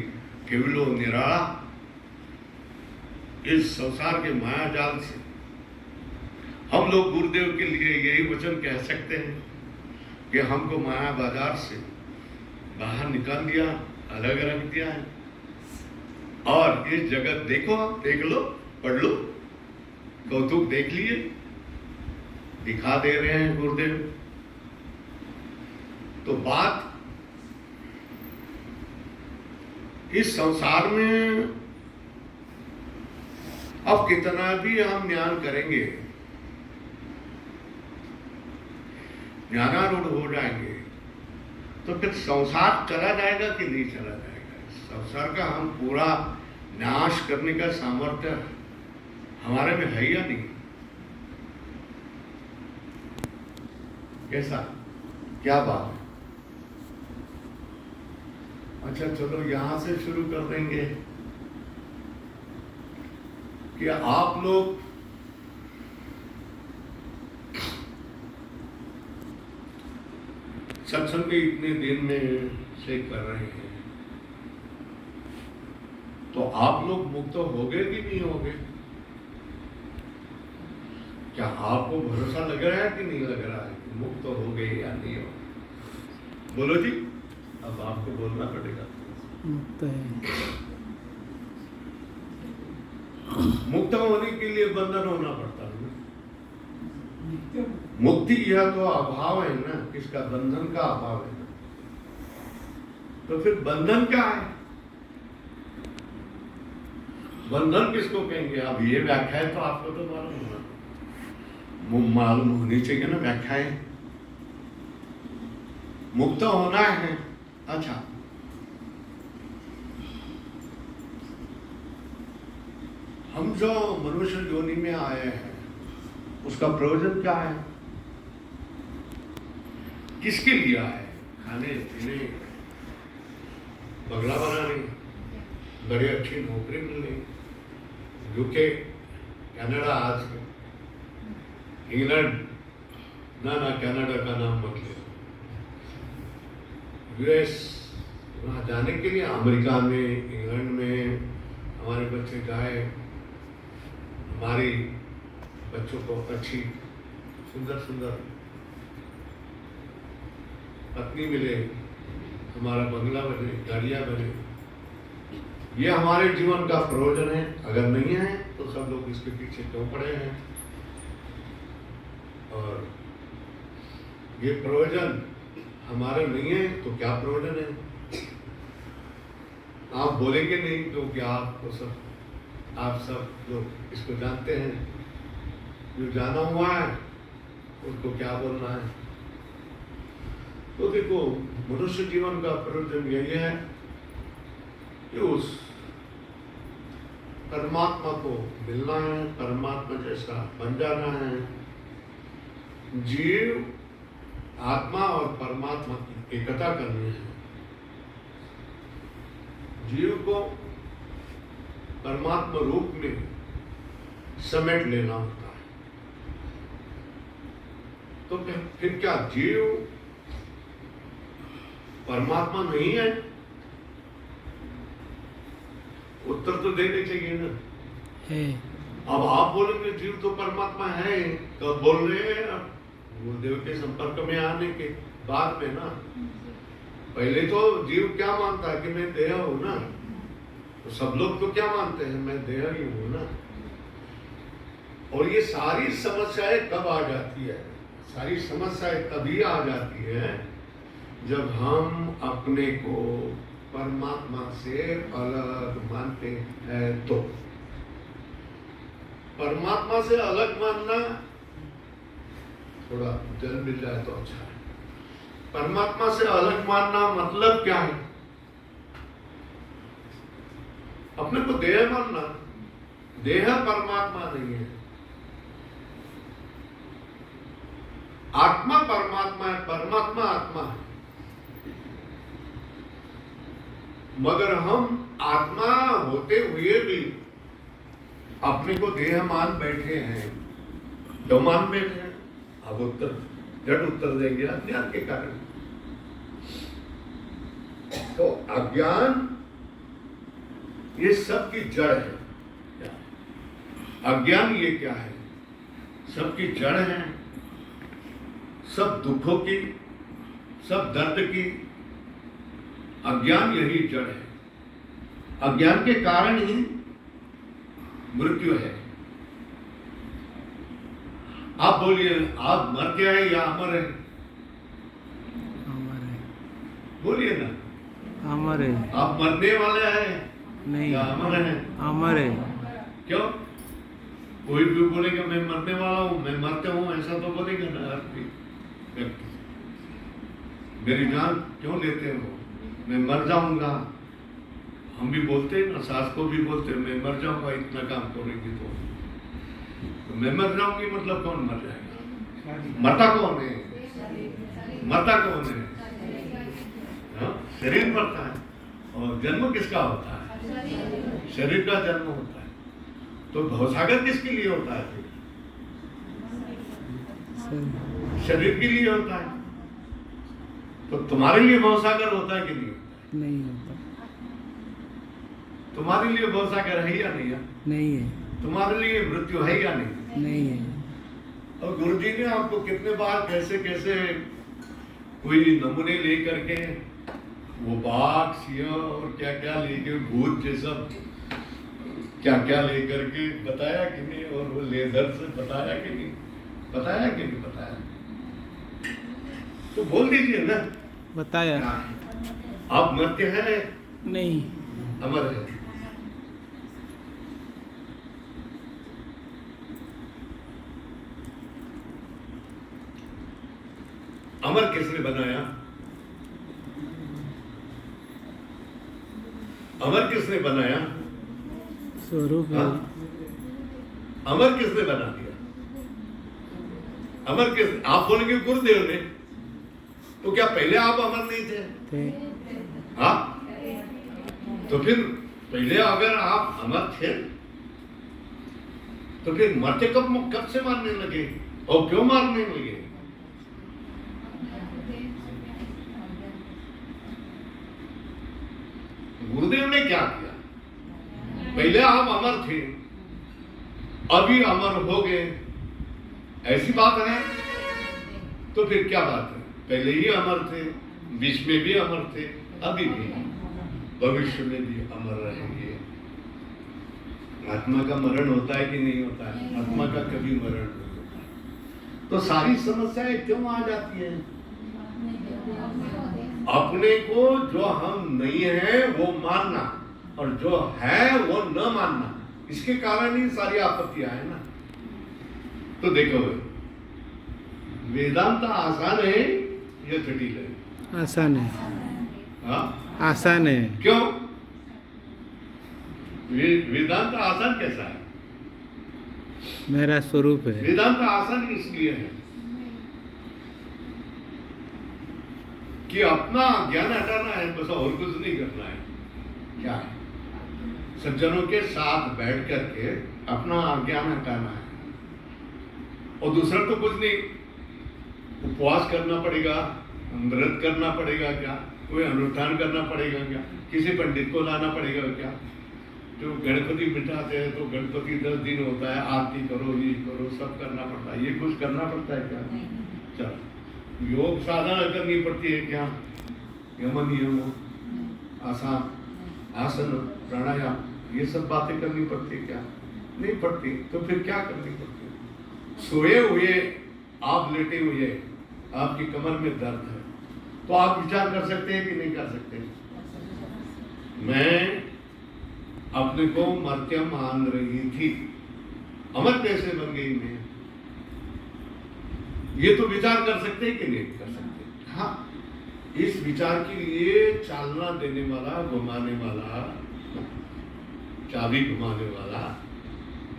केवलो निराळा, इस संसार के माया जाल से हम लोग गुरुदेव के लिए यही वचन कह सकते हैं कि हमको माया बाजार से बाहर निकाल दिया, अलग रख दिया है। और इस जगत देखो, देख लो, पढ़ लो, कौतुक देख लिए, दिखा दे रहे हैं गुरुदेव। तो बात इस संसार में अब कितना भी हम ज्ञान करेंगे, ज्ञानारूढ़ हो जाएंगे, तो फिर संसार चला जाएगा कि नहीं चला जाएगा? संसार का हम पूरा नाश करने का सामर्थ्य हमारे में है या नहीं? कैसा, क्या बात है? अच्छा चलो यहां से शुरू कर देंगे कि आप लोग सत्संग के इतने दिन में से कर रहे हैं, तो आप लोग मुक्त होगे कि नहीं होगे? क्या आपको भरोसा लग रहा है कि नहीं लग रहा है कि मुक्त हो गए या नहीं हो? बोलो जी, अब आपको बोलना पड़ेगा। मुक्त है। मुक्त होने के लिए बंधन होना पड़ता है। मुक्ति यह तो अभाव है ना, किसका? बंधन का अभाव है ना। तो फिर बंधन क्या है? बंधन किसको कहेंगे? अब ये व्याख्या है तो आपको तो मालूम होना, मालूम होनी चाहिए ना व्याख्याएं। मुक्त होना है। अच्छा, हम जो मनुष्य योनि में आए हैं उसका प्रयोजन क्या है? किसके लिए आए? खाने पीने, बंगला बनाने, बड़ी अच्छी नौकरी मिलने, यूके, कनाडा, आज इंग्लैंड, ना कनाडा का नाम मत ले, यूएस, वहाँ जाने के लिए, अमेरिका में, इंग्लैंड में हमारे बच्चे जाए, हमारी बच्चों को अच्छी सुंदर सुंदर पत्नी मिले, हमारा बंगला बने, गाड़ियाँ बने, ये हमारे जीवन का प्रयोजन है। अगर नहीं है तो सब लोग इसके पीछे क्यों पड़े हैं? और ये प्रयोजन हमारा नहीं है तो क्या प्रयोजन है? आप बोलेंगे नहीं क्योंकि आप सब लोग इसको जानते हैं। जो जाना हुआ है उसको क्या बोलना है? तो देखो, मनुष्य जीवन का प्रयोजन यही है कि उस परमात्मा को मिलना है, परमात्मा जैसा बन जाना है। जीव, आत्मा और परमात्मा की एकता करनी है। जीव को परमात्मा रूप में समेट लेना होता है। तो फिर क्या जीव परमात्मा नहीं है? उत्तर तो देने चाहिए ना। है। अब आप बोलेंगे जीव तो परमात्मा है, कब बोल रहे हैं? आप गुरुदेव के संपर्क में आने के बाद में ना। पहले तो जीव क्या मानता है कि मैं देह हूं ना, तो सब लोग तो क्या मानते हैं? मैं देह ही हूं ना। और ये सारी समस्याएं कब आ जाती है? सारी समस्याएं तभी आ जाती है जब हम अपने को परमात्मा से अलग मानते हैं। तो परमात्मा से अलग मानना, थोड़ा जल मिल जाए तो अच्छा है। परमात्मा से अलग मानना मतलब क्या है? अपने को देह मानना। देह परमात्मा नहीं है, आत्मा परमात्मा है, परमात्मा आत्मा है। मगर हम आत्मा होते हुए भी अपने को देह मान बैठे हैं। क्यों मान बैठे हैं? अब जड़ उत्तर देंगे अज्ञान के कारण। तो अज्ञान ये सब की जड़ है। अज्ञान ये क्या है? सबकी जड़ है, सब दुखों की, सब दर्द की। अज्ञान यही जड़ है। अज्ञान के कारण ही मृत्यु है। आप बोलिए, आप मर गए या अमर है? अमर है। बोलिए ना, अमर है। आप मरने वाले हैं नहीं, या अमर हैं? अमर है। क्यों? कोई भी बोलेगा मैं मरने वाला हूँ, मैं मरते हूँ, ऐसा तो बोलेगा ना हर कोई व्यक्ति। मेरी जान क्यों लेते हो? मैं मर जाऊंगा। हम भी बोलते हैं ना, सास को भी बोलते हैं मैं मर जाऊंगा इतना काम करेंगे तो मैं मर जाऊंगी मतलब कौन मर जाएगा? मरता कौन है? मरता कौन है? हाँ? शरीर मरता है और जन्म किसका होता है? शरीर का जन्म होता है। तो भवसागर किसके लिए होता है? शरीर के लिए होता है। तो तुम्हारे लिए भवसागर होता है कि नहीं होता? नहीं होता। तुम्हारे लिए भवसागर है या नहीं है? नहीं है। तुम्हारे लिए मृत्यु है या नहीं? नहीं है। और गुरुजी ने आपको कितने बार कैसे कैसे कोई नमूने ले करके वो बाघ सिंह और क्या क्या लेके भूत जैसा क्या क्या लेकर के बताया कि नहीं, और वो लेजर से बताया कि नहीं, बताया कि नहीं बताया? तो बोल दीजिए ना। बताया। आप मरते हैं? नहीं। अमर है। अमर किसने बनाया? अमर किसने बनाया? स्वरूप है। हाँ? अमर किसने बना दिया? अमर किस? आप बोलेंगे गुरुदेव ने, तो क्या पहले आप अमर नहीं थे? हाँ? तो फिर पहले अगर आप अमर थे तो फिर मरते कब से मारने लगे और क्यों मारने लगे? गुरुदेव ने क्या किया? पहले आप अमर थे, अभी अमर हो गए, ऐसी बात है? तो फिर क्या बात है? पहले ही अमर थे, बीच में भी अमर थे, अभी भी, भविष्य में भी अमर रहेंगे। आत्मा का मरण होता है कि नहीं होता है? आत्मा का कभी मरण नहीं होता है। तो सारी समस्याएं क्यों आ जाती हैं? अपने को जो हम नहीं है वो मानना और जो है वो न मानना, इसके कारण ही सारी आपत्तियां है ना। तो देखो, वेदांत आसान है या जटिल है? आसान है। हाँ? आसान है। क्यों? वेदांत आसान कैसा है? मेरा स्वरूप है। वेदांत आसान इसलिए है कि अपना ज्ञान हटाना है, बस और कुछ नहीं करना है। क्या है? सज्जनों के साथ बैठ करके अपना ज्ञान हटाना है और दूसरा तो कुछ नहीं। उपवास करना पड़ेगा, व्रत करना पड़ेगा क्या, कोई अनुष्ठान करना पड़ेगा क्या, किसी पंडित को लाना पड़ेगा क्या? जो गणपति बिठाते हैं तो गणपति 10 दिन होता है, आरती करो, ये करो, सब करना पड़ता है। ये कुछ करना पड़ता है क्या? चलो, योग साधना करनी पड़ती है क्या? यम नियम, आसान, आसन, प्राणायाम, ये सब बातें करनी पड़ती है क्या? नहीं पड़ती। तो फिर क्या करनी पड़ती है? सोए हुए आप लेटे हुए, आपकी कमर में दर्द है, तो आप विचार कर सकते हैं कि नहीं कर सकते? मैं अपने को मर्त्य मान रही थी, अमर कैसे बन गई मैं? ये तो विचार कर सकते हैं कि नहीं कर सकते? हाँ, इस विचार के लिए चालना देने वाला, घुमाने वाला, चाबी घुमाने वाला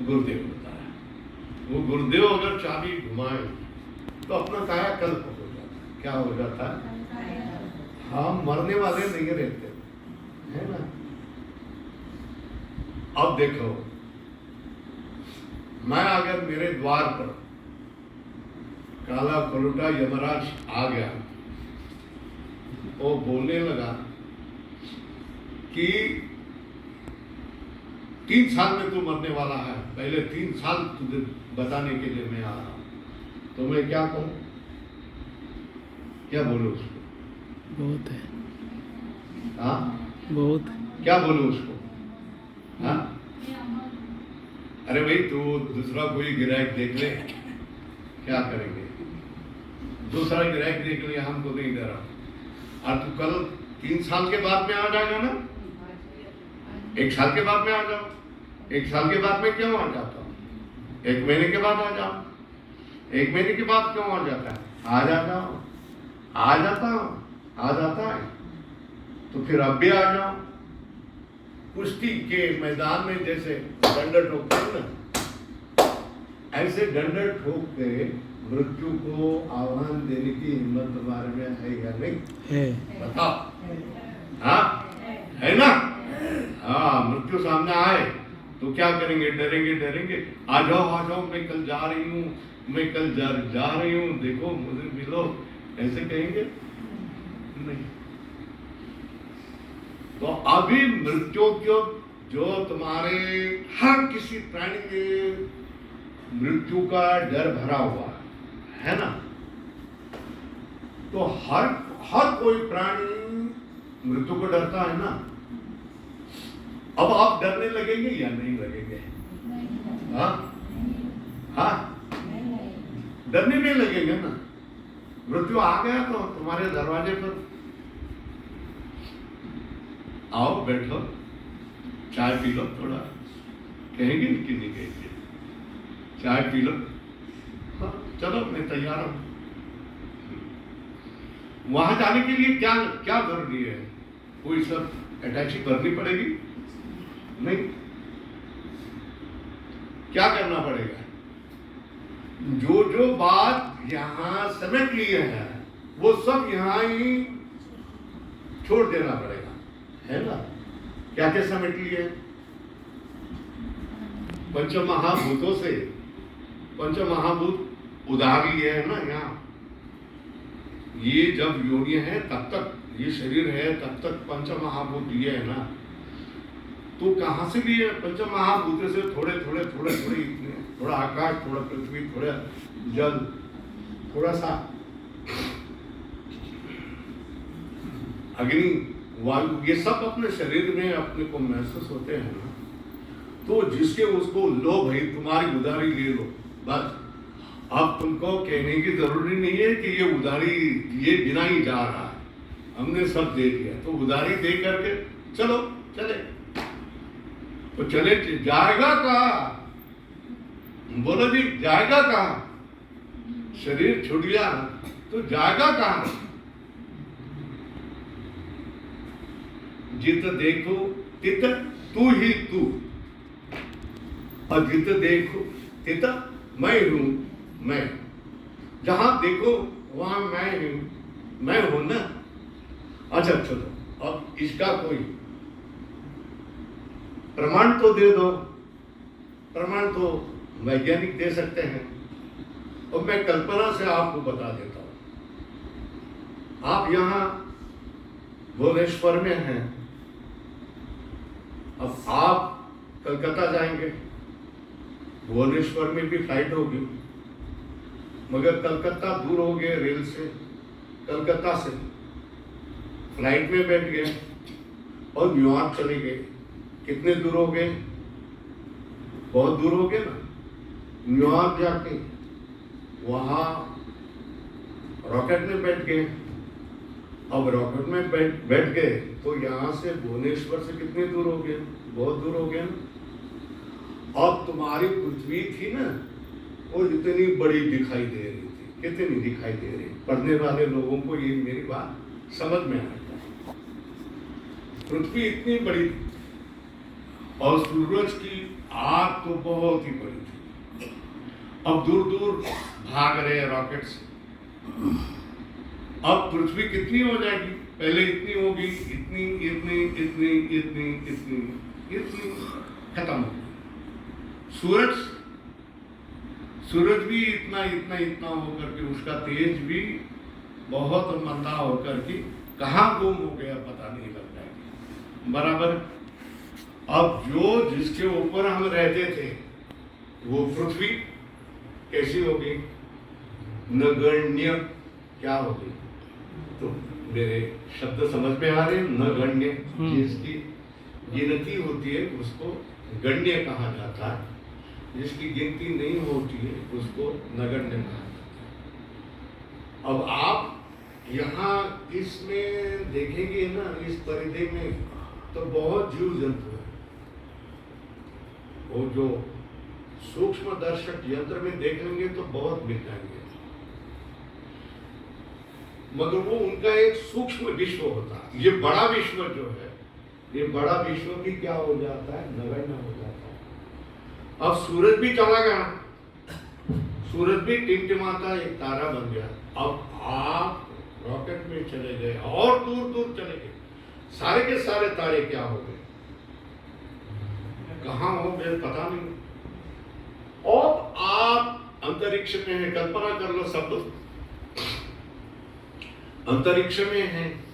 गुरुदेव होता है। वो गुरुदेव अगर चाबी घुमाए तो अपना कायाकल्प हो जाता है। क्या हो जाता है? हम मरने वाले नहीं रहते, है ना? अब देखो, मैं अगर मेरे द्वार पर काला कलुटा यमराज आ गया और बोलने लगा कि 3 साल में तू मरने वाला है, पहले 3 साल तुझे बताने के लिए मैं आ रहा हूं, तो मैं क्या कहूं? क्या बोलूं उसको? बहुत है। हाँ? बहुत। क्या बोलूं उसको? हाँ? अरे भाई, तू दूसरा कोई गिरायक देख ले, क्या करेंगे? दूसरा गिरायक देख ले, हमको नहीं दे रहा। और तू कल 3 साल के बाद में आ जाएगा ना, 1 साल के बाद में आ जाओ, 1 साल के बाद में क्यों आ जाता हूँ, 1 महीने के बाद आ जाओ, 1 महीने के बाद क्यों आ जाता है, आ जाता हूँ, आ जाता हूँ, आ जाता है, तो फिर अब भी आ जाओ। कुश्ती के मैदान में जैसे डंडा ठोकते हैं ना, ऐसे डंडा ठोक के मृत्यु को आह्वान देने की हिम्मत तुम्हारे में है या नहीं? है। बताओ। हाँ है ना? हाँ, मृत्यु सामने आए तो क्या करेंगे? डरेंगे, डरेंगे, आ जाओ, मैं कल जा रही हूँ, मैं कल जा रही हूँ, देखो मुझे मिलो, ऐसे कहेंगे नहीं। तो अभी मृत्यु को जो तुम्हारे हर किसी प्राणी में मृत्यु का डर भरा हुआ है ना, तो हर कोई प्राणी मृत्यु को डरता है ना। अब आप डरने लगेंगे या नहीं लगेंगे? हाँ हाँ, डरने नहीं लगेंगे ना। मृत्यु आ गया तो तुम्हारे दरवाजे पर, आओ बैठो, चाय पी लो, थोड़ा कहेंगे कि नहीं कहेंगे, चाय पी लो, हाँ, चलो मैं तैयार हूं। वहां जाने के लिए क्या क्या जरूरी है? कोई सब अटैची भरनी पड़ेगी? नहीं। क्या करना पड़ेगा? जो बात यहां समेट लिए है वो सब यहां ही छोड़ देना पड़ेगा, है ना? क्या क्या समेट लिए? पंच महाभूतों से, पंच महाभूत उधार लिए है ना यहाँ। ये जब योनि है तब तक, ये शरीर है तब तक पंच महाभूत लिए है ना। तो कहां से लिए? पंच महाभूत से थोड़े इतने, थोड़ा आकाश, थोड़ा पृथ्वी, थोड़ा जल, थोड़ा सा अग्नि, वायु, ये सब अपने शरीर में अपने को महसूस होते हैं ना। तो जिसके उसको लो भाई, तुम्हारी उधारी ले लो बस। अब तुमको कहने की जरूरी नहीं है कि ये उधारी ये बिना ही जा रहा है, हमने सब दे दिया, तो उधारी दे करके चलो चले। तो चले, जाएगा कहाँ? बोलो जी, जाएगा कहाँ? शरीर छूट गया तो जाएगा कहाँ? जित देखो तित तू ही तू, और जित देखो तित मैं हूं मैं। जहां देखो वहां मैं हूं ना। अच्छा चलो, अब इसका कोई प्रमाण तो दे दो। प्रमाण तो वैज्ञानिक दे सकते हैं, और मैं कल्पना से आपको बता देता हूं। आप यहां भुवनेश्वर में हैं, अब आप कलकत्ता जाएंगे, भुवनेश्वर में भी फ्लाइट होगी, मगर कलकत्ता दूर हो गए रेल से। कलकत्ता से फ्लाइट में बैठ गए और न्यूयॉर्क चले गए। कितने दूर हो गए? बहुत दूर हो गए ना। न्यूयॉर्क जाके वहां रॉकेट में बैठ गए। अब रॉकेट में बैठ गए तो यहाँ से भुवनेश्वर से कितने दूर हो गए? बहुत दूर हो गए ना। अब तुम्हारी पृथ्वी थी ना, वो इतनी बड़ी दिखाई दे रही थी। कितनी दिखाई दे रही? पढ़ने वाले लोगों को ये मेरी बात समझ में आता है। पृथ्वी इतनी बड़ी थी और सूरज की आग तो बहुत ही बड़ी थी। अब दूर दूर भाग रहे हैं रॉकेट से। अब पृथ्वी कितनी हो जाएगी? पहले इतनी होगी, इतनी इतनी इतनी इतनी इतनी इतनी, खत्म हो गई। सूरज भी इतना इतना इतना होकर के, उसका तेज भी बहुत मंदा होकर के कहाँ गुम हो गया पता नहीं लग जाएगा। बराबर। अब जो जिसके ऊपर हम रहते थे वो पृथ्वी कैसी होगी? नगण्य। क्या होगी? तो मेरे शब्द समझ में आ रहे? नगण्य, जिसकी गिनती होती है उसको गण्य कहा जाता है, जिसकी गिनती नहीं होती है उसको नगण्य कहा जाता है। अब आप यहाँ इसमें देखेंगे ना, इस परिधि में तो बहुत जीव जंतु है। वो जो सूक्ष्म दर्शक यंत्र में देख लेंगे तो बहुत मिल जाएंगे, मगर वो उनका एक सूक्ष्म विश्व होता है। ये बड़ा विश्व जो है, ये बड़ा विश्व भी क्या हो जाता है, नगण्य हो जाता है। अब सूरज भी चला गया, सूरज भी टिमटिमाता एक तारा बन गया। अब आप रॉकेट में चले गए और दूर दूर चले गए, सारे के सारे तारे क्या हो गए, कहाँ हो गए पता नहीं। और आप अंतरिक्ष में हैं, कल्पना कर लो, सब लोग अंतरिक्ष में हैं।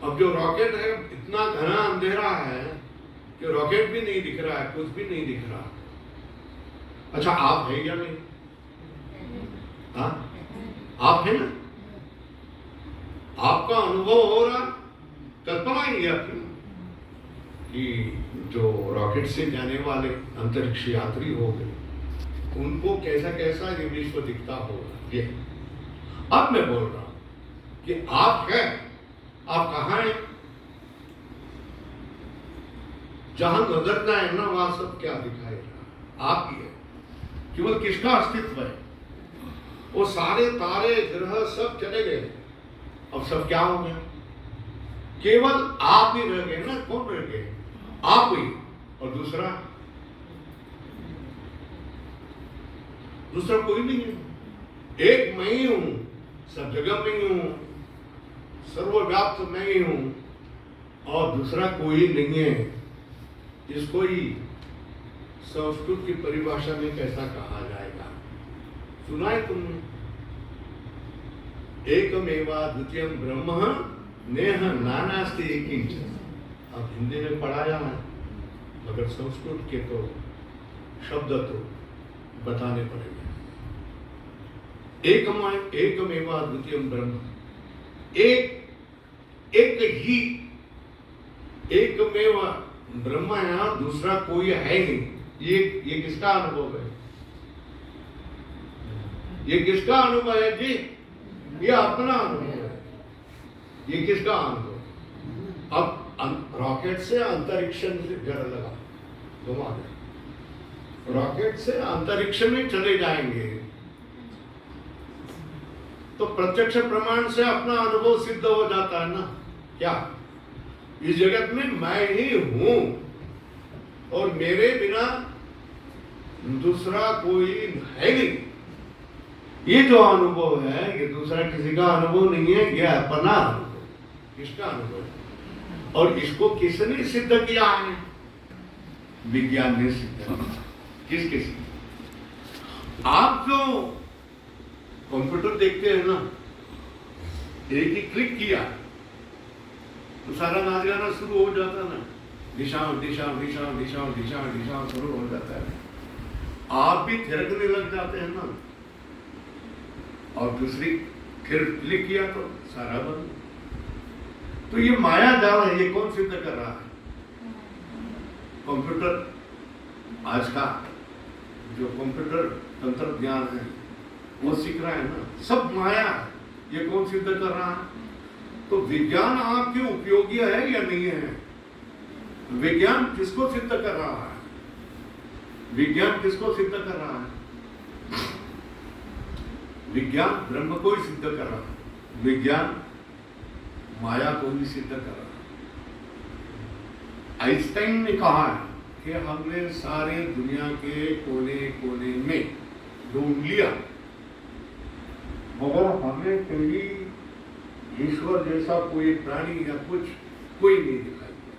अब जो रॉकेट है इतना घना अंधेरा है कि रॉकेट भी नहीं दिख रहा है, कुछ भी नहीं दिख रहा। अच्छा, आप है या नहीं? हाँ, आप है ना? आपका अनुभव हो रहा, कल्पना ही है आपकी कि जो रॉकेट से जाने वाले अंतरिक्ष यात्री हो गए, उनको कैसा कैसा ये विश्व दिखता होगा। ये अब मैं बोल रहा हूं कि आप हैं, आप कहां हैं? जहां नजर जाए ना, वहां सब क्या दिखाई रहा, आप ही है। केवल किसका अस्तित्व है? वो सारे तारे ग्रह सब चले गए, अब सब क्या हो गया? केवल आप ही रह गए ना। कौन रह गए? आप ही। और दूसरा कोई नहीं है। एक मैं ही हूं, सब जगह में ही हूं, सर्वव्याप्त मैं ही हूं, और दूसरा कोई नहीं है। इसको ही संस्कृत की परिभाषा में कैसा कहा जाएगा, सुना है तुमने? एकमेवा द्वितीयम ब्रह्म नेह नानास्ति किंचन। अब हिंदी में पढ़ाया है, मगर संस्कृत के तो शब्द तो बताने पड़ेंगे। एकमेवा द्वितीयम ब्रह्म, एक ही एकमेव ब्रह्म है, दूसरा कोई है नहीं। ये किसका अनुभव है? ये किसका अनुभव है जी? ये अपना अनुभव है। ये किसका अनुभव? अब रॉकेट से अंतरिक्ष में घर लगा, घुमा दे, रॉकेट से अंतरिक्ष में चले जाएंगे तो प्रत्यक्ष प्रमाण से अपना अनुभव सिद्ध हो जाता है ना। क्या इस जगत में मैं ही हूं और मेरे बिना दूसरा कोई है नहीं। ये जो अनुभव है, ये दूसरा किसी का अनुभव नहीं है, ये अपना अनुभव। किसका अनुभव है? और इसको किसने सिद्ध किया है? विज्ञान ने सिद्ध किया। किस आप जो कंप्यूटर देखते हैं ना, एक ही क्लिक किया तो सारा नाच गाना शुरू हो जाता है ना, दिशा दिशा दिशा दिशा दिशा दिशा शुरू हो जाता है। आप भी थिरकने लग जाते हैं ना, और दूसरी फिर क्लिक किया तो सारा बंद। तो ये माया जाल है, ये कौन सिद्ध कर रहा है? कंप्यूटर। आज का जो कंप्यूटर तंत्र ज्ञान है वो सीख रहा है ना, सब माया है। ये कौन सिद्ध कर रहा है? तो विज्ञान आपके उपयोगी है या नहीं है? विज्ञान किसको सिद्ध कर रहा है? विज्ञान किसको सिद्ध कर रहा है? विज्ञान ब्रह्म को ही सिद्ध कर रहा है, विज्ञान माया को भी सिद्ध कर रहा है। आइंस्टाइन ने कहा है कि हमने सारे दुनिया के कोने कोने में ढूंढ लिया, मगर हमें कभी ईश्वर जैसा कोई प्राणी या कुछ कोई नहीं दिखाई दिया।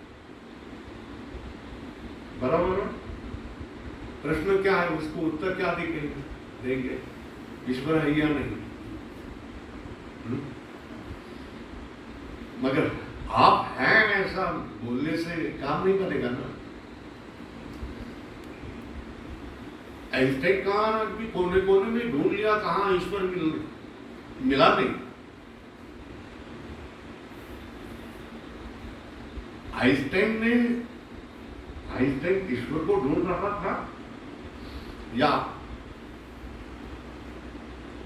बराबर है? प्रश्न क्या है, उसको उत्तर क्या देंगे? ईश्वर है या नहीं? मगर आप हैं ऐसा बोलने से काम नहीं बनेगा ना। आइंस्टाइन कहा कि कोने कोने में ढूंढ लिया, कहां ईश्वर मिला नहीं। आइंस्टाइन ईश्वर को ढूंढ रहा था या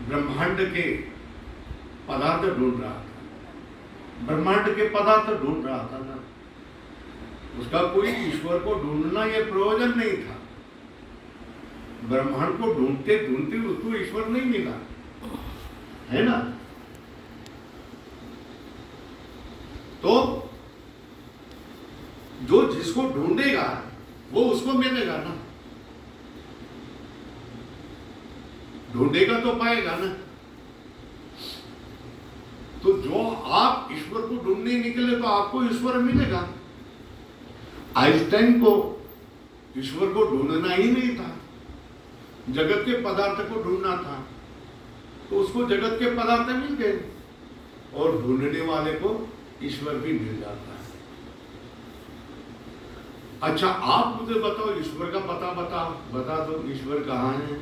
ब्रह्मांड के पदार्थ ढूंढ रहा था, ब्रह्मांड के पदार्थ ढूंढ रहा था ना, उसका कोई ईश्वर को ढूंढना यह प्रयोजन नहीं था। ब्रह्मांड को ढूंढते ढूंढते उसको ईश्वर नहीं मिला, है ना। तो जो जिसको ढूंढेगा वो उसको मिलेगा ना, ढूंढेगा तो पाएगा ना। तो जो आप ईश्वर को ढूंढने निकले तो आपको ईश्वर मिलेगा। आइंस्टाइन को ईश्वर को ढूंढना ही नहीं था, जगत के पदार्थ को ढूंढना था, तो उसको जगत के पदार्थ मिल गए और ढूंढने वाले को ईश्वर भी मिल जाता है। अच्छा, आप मुझे बताओ, ईश्वर का पता बता दो, ईश्वर कहाँ है,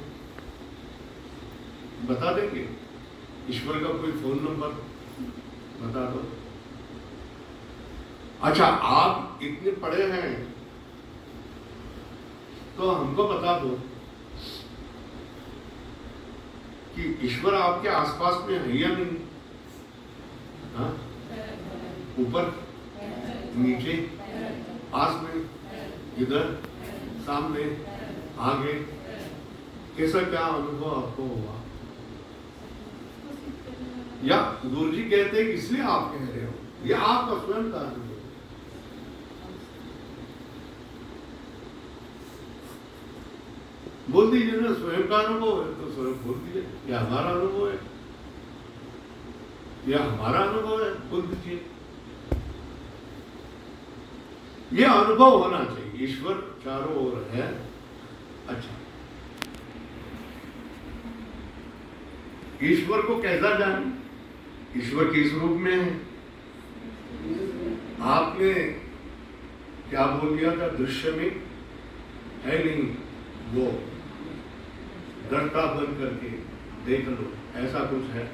बता देंगे? ईश्वर का कोई फोन नंबर बता दो। अच्छा, आप इतने पढ़े हैं तो हमको बता दो कि ईश्वर आपके आसपास में है या नहीं? हाँ? ऊपर, नीचे, पास में, इधर, सामने, आगे, कैसा क्या अनुभव आपको हुआ? या गुरु जी कहते हैं इसलिए आप कह रहे हो, या आपका स्वयं का अनुभव? बोल दीजिए ना, स्वयं का अनुभव है तो स्वयं बोल दीजिए, या हमारा अनुभव है, या हमारा अनुभव है, बोल दीजिए। यह अनुभव होना चाहिए, ईश्वर चारों ओर है। अच्छा, ईश्वर को कैसा जाने? ईश्वर किस रूप में है? आपने क्या बोल दिया था? दृश्य में है नहीं, वो दृष्टा बन करके देख लो, ऐसा कुछ है।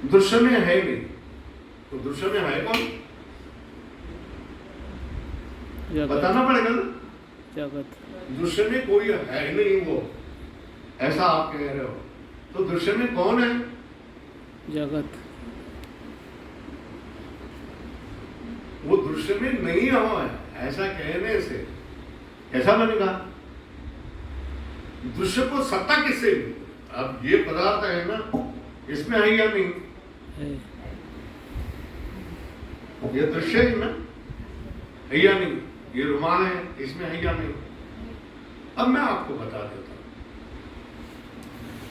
दृश्य में है नहीं, तो दृश्य में है कौन? बताना पड़ेगा ना। जगत। दृश्य में कोई है नहीं वो, ऐसा आप कह रहे हो, तो दृश्य में कौन है? जगत। वो दृश्य में नहीं हो है, ऐसा कहने से कैसा बनेगा? दृश्य को सत्ता किससे मिली? अब ये पदार्थ है ना, इसमें है या नहीं? है। ये दृश्य है ना, है या नहीं? ये रुमाल है, इसमें है या नहीं? अब मैं आपको बता देता हूं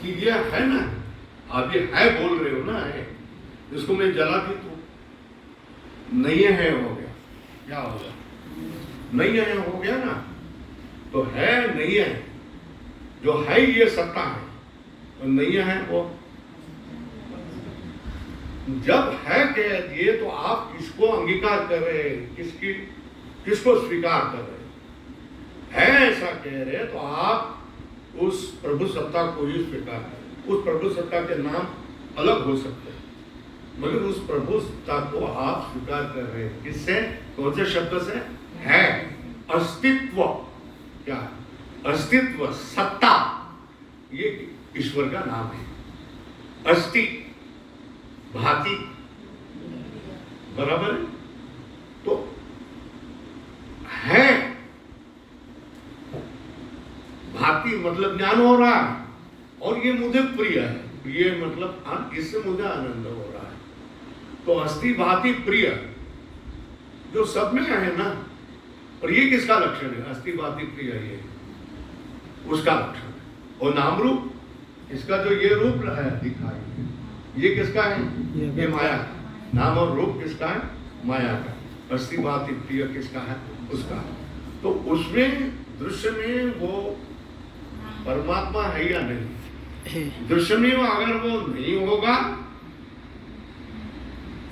कि ये है ना, आप ये है बोल रहे हो ना, है, इसको मैं जला दी तो नहीं है हो गया, क्या हो गया? नहीं है हो गया ना, तो है नहीं है, जो है ये सत्ता है, और नहीं है वो। जब है कह दिए तो आप किसको अंगीकार कर रहे हैं, किसको स्वीकार कर रहे हैं? है ऐसा कह रहे हैं तो आप उस प्रभु सत्ता को ही स्वीकार करें। उस प्रभु सत्ता के नाम अलग हो सकते हैं, मगर उस प्रभु सत्ता को आप स्वीकार कर रहे हैं। किससे? कौन से शब्द से? है, अस्तित्व। क्या है? अस्तित्व, सत्ता, ये ईश्वर का नाम है। अस्ति, भाति, बराबर है? तो है, भाति मतलब ज्ञान हो रहा है, और ये मुझे प्रिय है। प्रिय मतलब इससे मुझे आनंद हो रहा है। तो अस्ति, भाति, प्रिय जो सब में है ना, और ये किसका लक्षण है? अस्ति, भाति, प्रिय, ये उसका लक्षण है। और नाम रूप, इसका जो ये रूप है दिखाई, ये किसका है? ये माया का। नाम और रूप किसका है? माया का। अस्ति, भाति, प्रिय किसका है? उसका। तो उसमें दृश्य में वो परमात्मा है या नहीं? दृश्य में अगर वो नहीं होगा,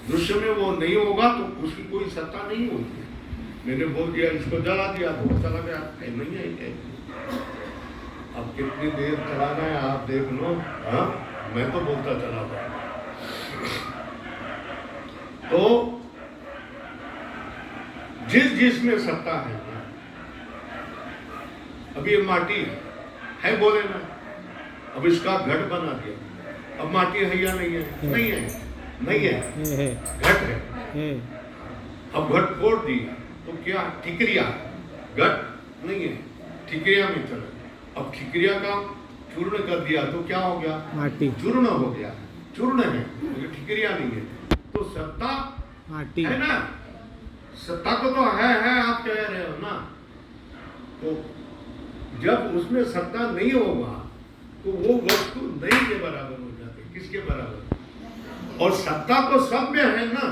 दृश्य में वो नहीं होगा तो उसकी कोई सत्ता नहीं होगी। मैंने बोल दिया, इसको जला दिया तो वो चला गया, नहीं है। अब कितनी देर चलाना है आप देख लो। हाँ, मैं तो बोलता चला गया। तो जिसमें सत्ता है, अब ये माटी है बोले ना, अब इसका घट बना दिया, अब माटी है या नहीं है? नहीं है। नहीं है, है घट है। है अब घट फोड़ दिया तो क्या ठिकरिया, घट नहीं है, ठिकरिया में चला। अब ठिकरिया का चूर्ण कर दिया तो क्या हो गया, माटी चूर्ण हो गया, चूर्ण है, ठिकरिया नहीं है। तो सत्ता माटी है ना, सत्ता को तो है आप कह रहे हो ना। तो जब उसमें सत्ता नहीं होगा तो वो वस्तु नहीं के बराबर हो जाती, किसके बराबर। और सत्ता तो सब में है ना,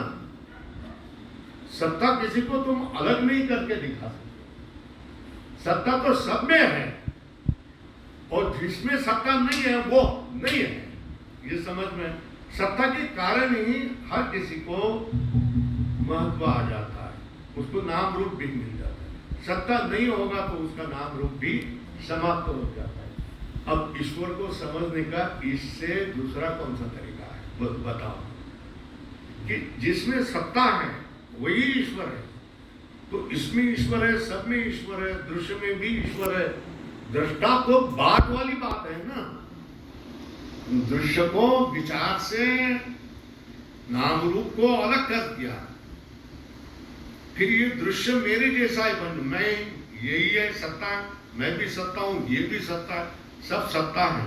सत्ता किसी को तुम अलग नहीं करके दिखा सकते, सत्ता तो सब में है। और जिसमें सत्ता नहीं है वो नहीं है, ये समझ में। सत्ता के कारण ही हर किसी को महत्व आ जाता है, उसको नाम रूप भी मिल जाता है। सत्ता नहीं होगा तो उसका नाम रूप भी समाप्त हो जाता है। अब ईश्वर को समझने का इससे दूसरा कौन सा तरीका है, बताओ। कि जिसमें सत्ता है वही ईश्वर है, तो इसमें ईश्वर है, सब में ईश्वर है, दृश्य में भी ईश्वर है। दृष्टा तो बात वाली बात है ना, दृश्य को विचार से नाम रूप को अलग कर दिया, फिर ये दृश्य मेरे जैसा है बन, मैं यही है सत्ता, मैं भी सत्ता हूं, ये भी सत्ता, सब सत्ता है,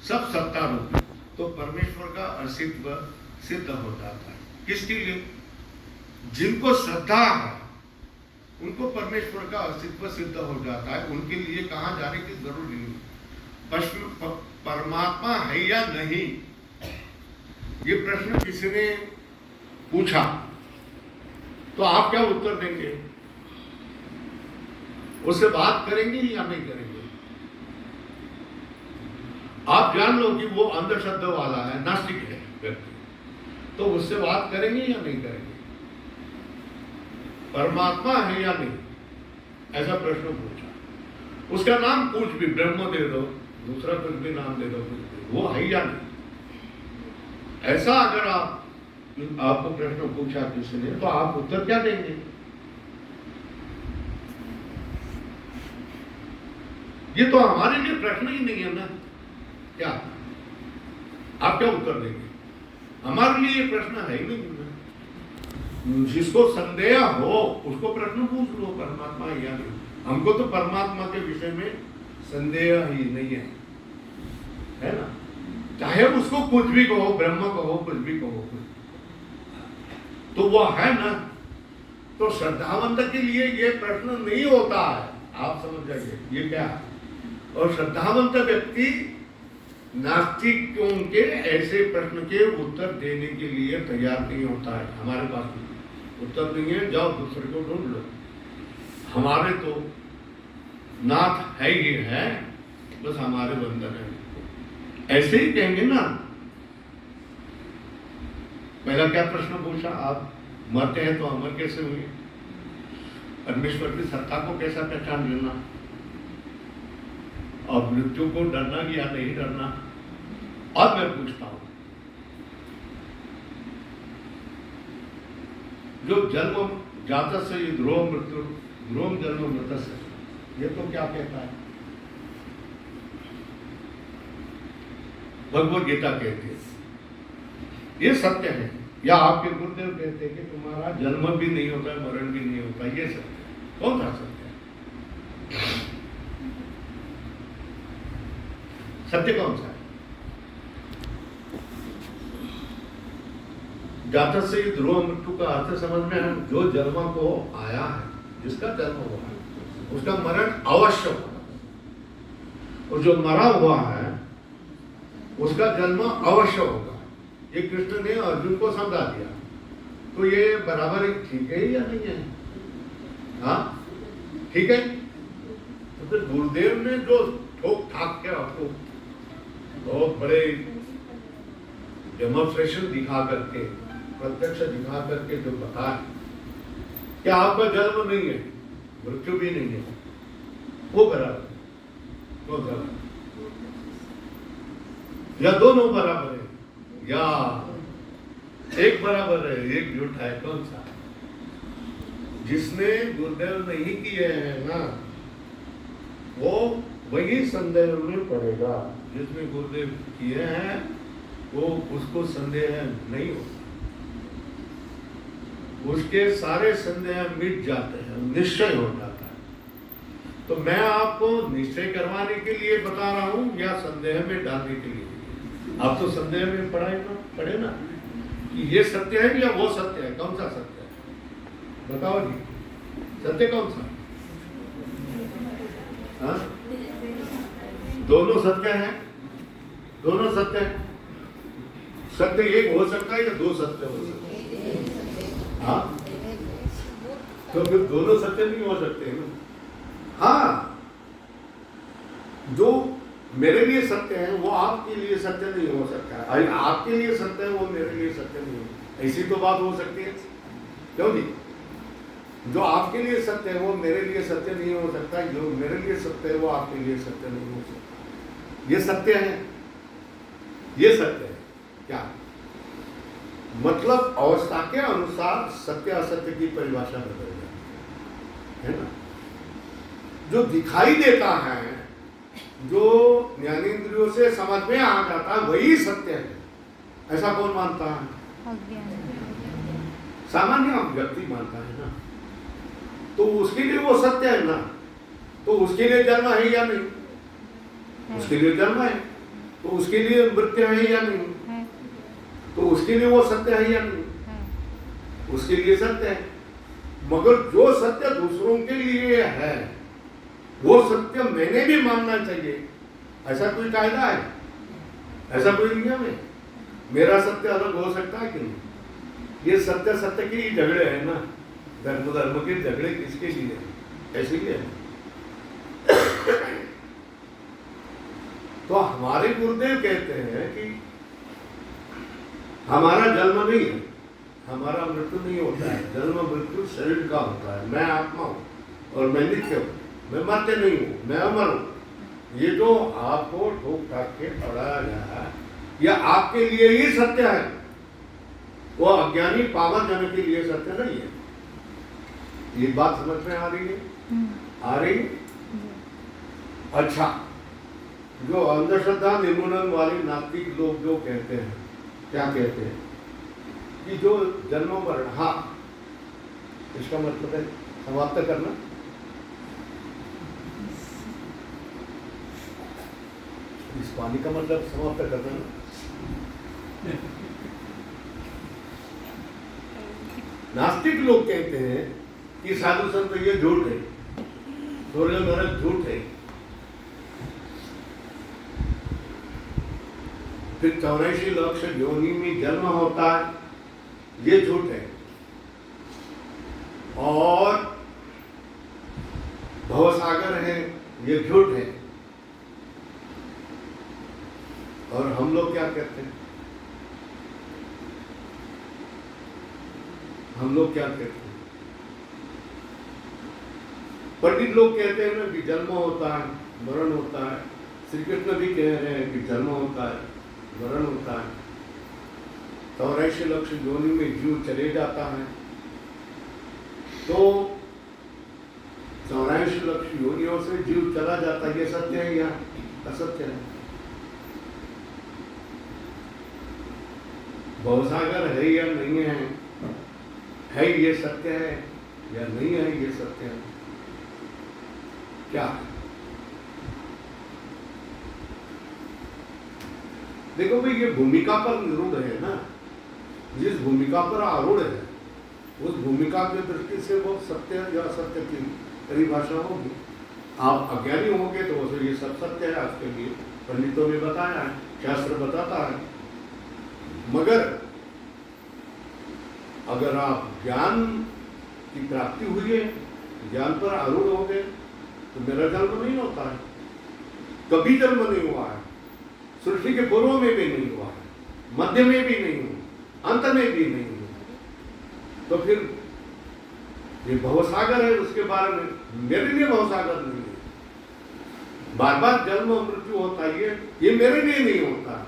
सब सत्ता रूप। तो परमेश्वर का अस्तित्व सिद्ध हो जाता है। किसके लिए, जिनको श्रद्धा है उनको परमेश्वर का अस्तित्व सिद्ध हो जाता है, उनके लिए कहां जाने की जरूरत नहीं। परमात्मा है या नहीं, ये प्रश्न किसी ने पूछा तो आप क्या उत्तर देंगे, उससे बात करेंगे या नहीं करेंगे। आप जान लो कि वो अंधश्रद्धा वाला है, नास्तिक है व्यक्ति, तो उससे बात करेंगे या नहीं करेंगे। परमात्मा है या नहीं, ऐसा प्रश्न पूछा, उसका नाम कुछ भी, ब्रह्म दे दो, दूसरा कुछ भी नाम दे दो, कुछ भी, वो है या नहीं। ऐसा अगर आपको प्रश्न पूछा किसी ने तो आप उत्तर क्या देंगे। ये तो हमारे लिए प्रश्न ही नहीं है ना, क्या आप क्या उत्तर देंगे। हमारे लिए ये प्रश्न है ही नहीं ना। जिसको संदेह हो उसको प्रश्न पूछ लो, परमात्मा है या नहीं। हमको तो परमात्मा के विषय में संदेह ही नहीं है ना, चाहे उसको कुछ भी कहो, ब्रह्म कहो, कुछ भी कहो, तो वो है ना। तो श्रद्धावंत के लिए ये प्रश्न नहीं होता है, आप समझ जाइए ये क्या है। और श्रद्धावंत व्यक्ति नास्तिकों के ऐसे प्रश्न के उत्तर देने के लिए तैयार नहीं होता है। हमारे पास उत्तर नहीं है, जाओ दूसरे को ढूंढ लो, हमारे तो नाथ है ही है, बस हमारे बंधन है, ऐसे ही कहेंगे ना। पहला क्या प्रश्न पूछा, आप मरते हैं तो अमर कैसे हुए, परमेश्वर की सत्ता को कैसा पहचान लेना, और मृत्यु को डरना या नहीं डरना। अब मैं पूछता हूं, जो जन्म जाता से ये ध्रुव मृत्यु, ध्रुव जन्म मृत से, ये तो क्या कहता है, भगवद गीता कहती है, ये सत्य है। या आपके गुरुदेव कहते हैं कि तुम्हारा जन्म भी नहीं होता है, मरण भी नहीं होता, ये सत्य। कौन सा सत्य है, सत्य कौन सा है। जातक से ध्रुव मृत्यु का अर्थ समझ में है, जो जन्म को आया है, जिसका जन्म हुआ है, उसका मरण अवश्य होगा, और जो मरा हुआ है उसका जन्म अवश्य होगा। ये कृष्ण ने अर्जुन को समझा दिया, तो ये बराबर ठीक है या नहीं है, हाँ ठीक है। तो फिर गुरुदेव ने जो ठोक ठाक के आपको बहुत बड़े डेमोन्स्ट्रेशन दिखा करके, प्रत्यक्ष दिखा करके जो बताया कि आपका जन्म नहीं है, मृत्यु भी नहीं है, वो बराबर वो गलत, या दोनों बराबर है, या एक बराबर है एक झूठा है, कौन सा। जिसने गुरुदेव नहीं किए हैं ना, वो वही संदेह में पड़ेगा। जिसने गुरुदेव किए हैं वो उसको संदेह नहीं होता, उसके सारे संदेह मिट जाते हैं, निश्चय हो जाता है। तो मैं आपको निश्चय करवाने के लिए बता रहा हूं या संदेह में डालने के लिए? आप तो संदेह में पढ़े ना कि ये सत्य है या वो सत्य है, कौन सा सत्य है? बताओ जी, सत्य कौन सा? हाँ? दोनों सत्य हैं, दोनों सत्य हैं। सत्य एक हो सकता है या दो सत्य हो सकते हैं? हाँ, तो फिर दोनों सत्य नहीं हो सकते हैं ना। हाँ, जो मेरे लिए सत्य है वो आपके लिए सत्य नहीं हो सकता है, आपके लिए सत्य है वो मेरे लिए सत्य नहीं हो, ऐसी तो बात हो सकती है, क्यों जी? जो आपके लिए सत्य है वो मेरे लिए सत्य नहीं हो सकता, जो मेरे लिए सत्य है वो आपके लिए सत्य नहीं हो सकता। ये सत्य है, ये सत्य है। क्या मतलब? अवस्था के अनुसार सत्य असत्य की परिभाषा बदल जाती है ना। जो दिखाई देता है, जो ज्ञानेंद्रियों से समझ में आ जाता है, वही सत्य है, ऐसा कौन मानता है? सामान्य व्यक्ति मानता है ना। तो उसके लिए वो सत्य है ना, तो उसके लिए जन्म है या नहीं? उसके लिए जन्म है, तो उसके लिए मृत्यु है या नहीं? तो उसके लिए वो सत्य है या नहीं? उसके लिए सत्य है। मगर जो सत्य दूसरों के लिए है वो सत्य मैंने भी मानना चाहिए, ऐसा कोई कायदा है? ऐसा कोई नियम है? मेरा सत्य अलग हो सकता है कि नहीं? ये सत्य सत्य के ही झगड़े हैं ना, धर्म धर्म के झगड़े किसके लिए? ऐसे लिए है। तो हमारे गुरुदेव कहते हैं कि हमारा जन्म नहीं है, हमारा मृत्यु नहीं होता है, जन्म मृत्यु शरीर का होता है। मैं आत्मा हूं और मैं नित्य हूं, मैं मरते नहीं हूं, मैं अमर हूं। ये जो आपको ठोक ठाक के पढ़ाया गया है, यह आपके लिए ही सत्य है, वो अज्ञानी पावन जन के लिए सत्य नहीं है। ये बात समझ में आ रही है? आ रही है? अच्छा, जो अंधश्रद्धा निर्मूलन वाले नास्तिक लोग जो कहते हैं, क्या कहते हैं कि जो जन्म मरण, हाँ, इसका मतलब है समाप्त करना। इस पानी का मतलब समाप्त करना ना। नास्तिक लोग कहते हैं कि साधु संत ये झूठ है, स्वर्ग नरक झूठ है, फिर 84 लाख योनि में जन्म होता है, ये झूठ है, और भवसागर है, ये झूठ है। और हम लोग क्या कहते हैं? हम लोग क्या कहते हैं? पंडित लोग कहते हैं ना कि जन्म होता है, मरण होता है। श्री कृष्ण भी कह रहे हैं कि जन्म होता है, मरण होता है, 84 लाख योनि में जीव चले जाता है। तो 84 लाख योनियों से जीव चला जाता है, ये सत्य है या असत्य है? भवसागर है या नहीं है ये सत्य है या नहीं है ये सत्य है? क्या? देखो भाई, ये भूमिका पर निरूढ़ है ना, जिस भूमिका पर आरूढ़ है उस भूमिका की दृष्टि से वो सत्य या असत्य की परिभाषा होगी। आप अज्ञानी होंगे तो ये सब सत्य है आज के लिए, पंडितों ने बताया है, शास्त्र बताता है। मगर अगर आप ज्ञान की प्राप्ति हुई है, ज्ञान पर आरूढ़ हो गए, तो मेरा जन्म नहीं होता है, कभी जन्म नहीं हुआ है, सृष्टि के पूर्व में भी नहीं हुआ है, मध्य में भी नहीं हुआ, अंत में भी नहीं हुआ। तो फिर ये भवसागर है, उसके बारे में मेरे लिए भवसागर नहीं है। बार बार जन्म मृत्यु होता है, ये मेरे लिए नहीं होता।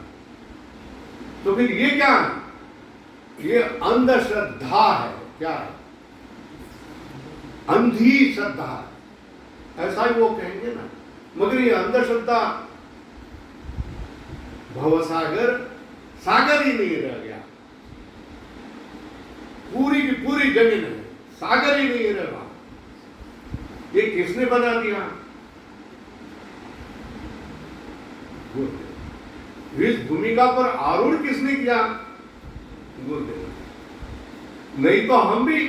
तो फिर ये क्या है? ये अंधश्रद्धा है। क्या है? अंधी श्रद्धा, ऐसा ही वो कहेंगे ना। मगर ये अंधश्रद्धा भवसागर सागर ही नहीं रह गया। पूरी की पूरी जमीन है, सागर ही नहीं रहा। ये किसने बना दिया? गुरुदेव। इस भूमिका पर आरूढ़ किसने किया? गुरुदेव। नहीं तो हम भी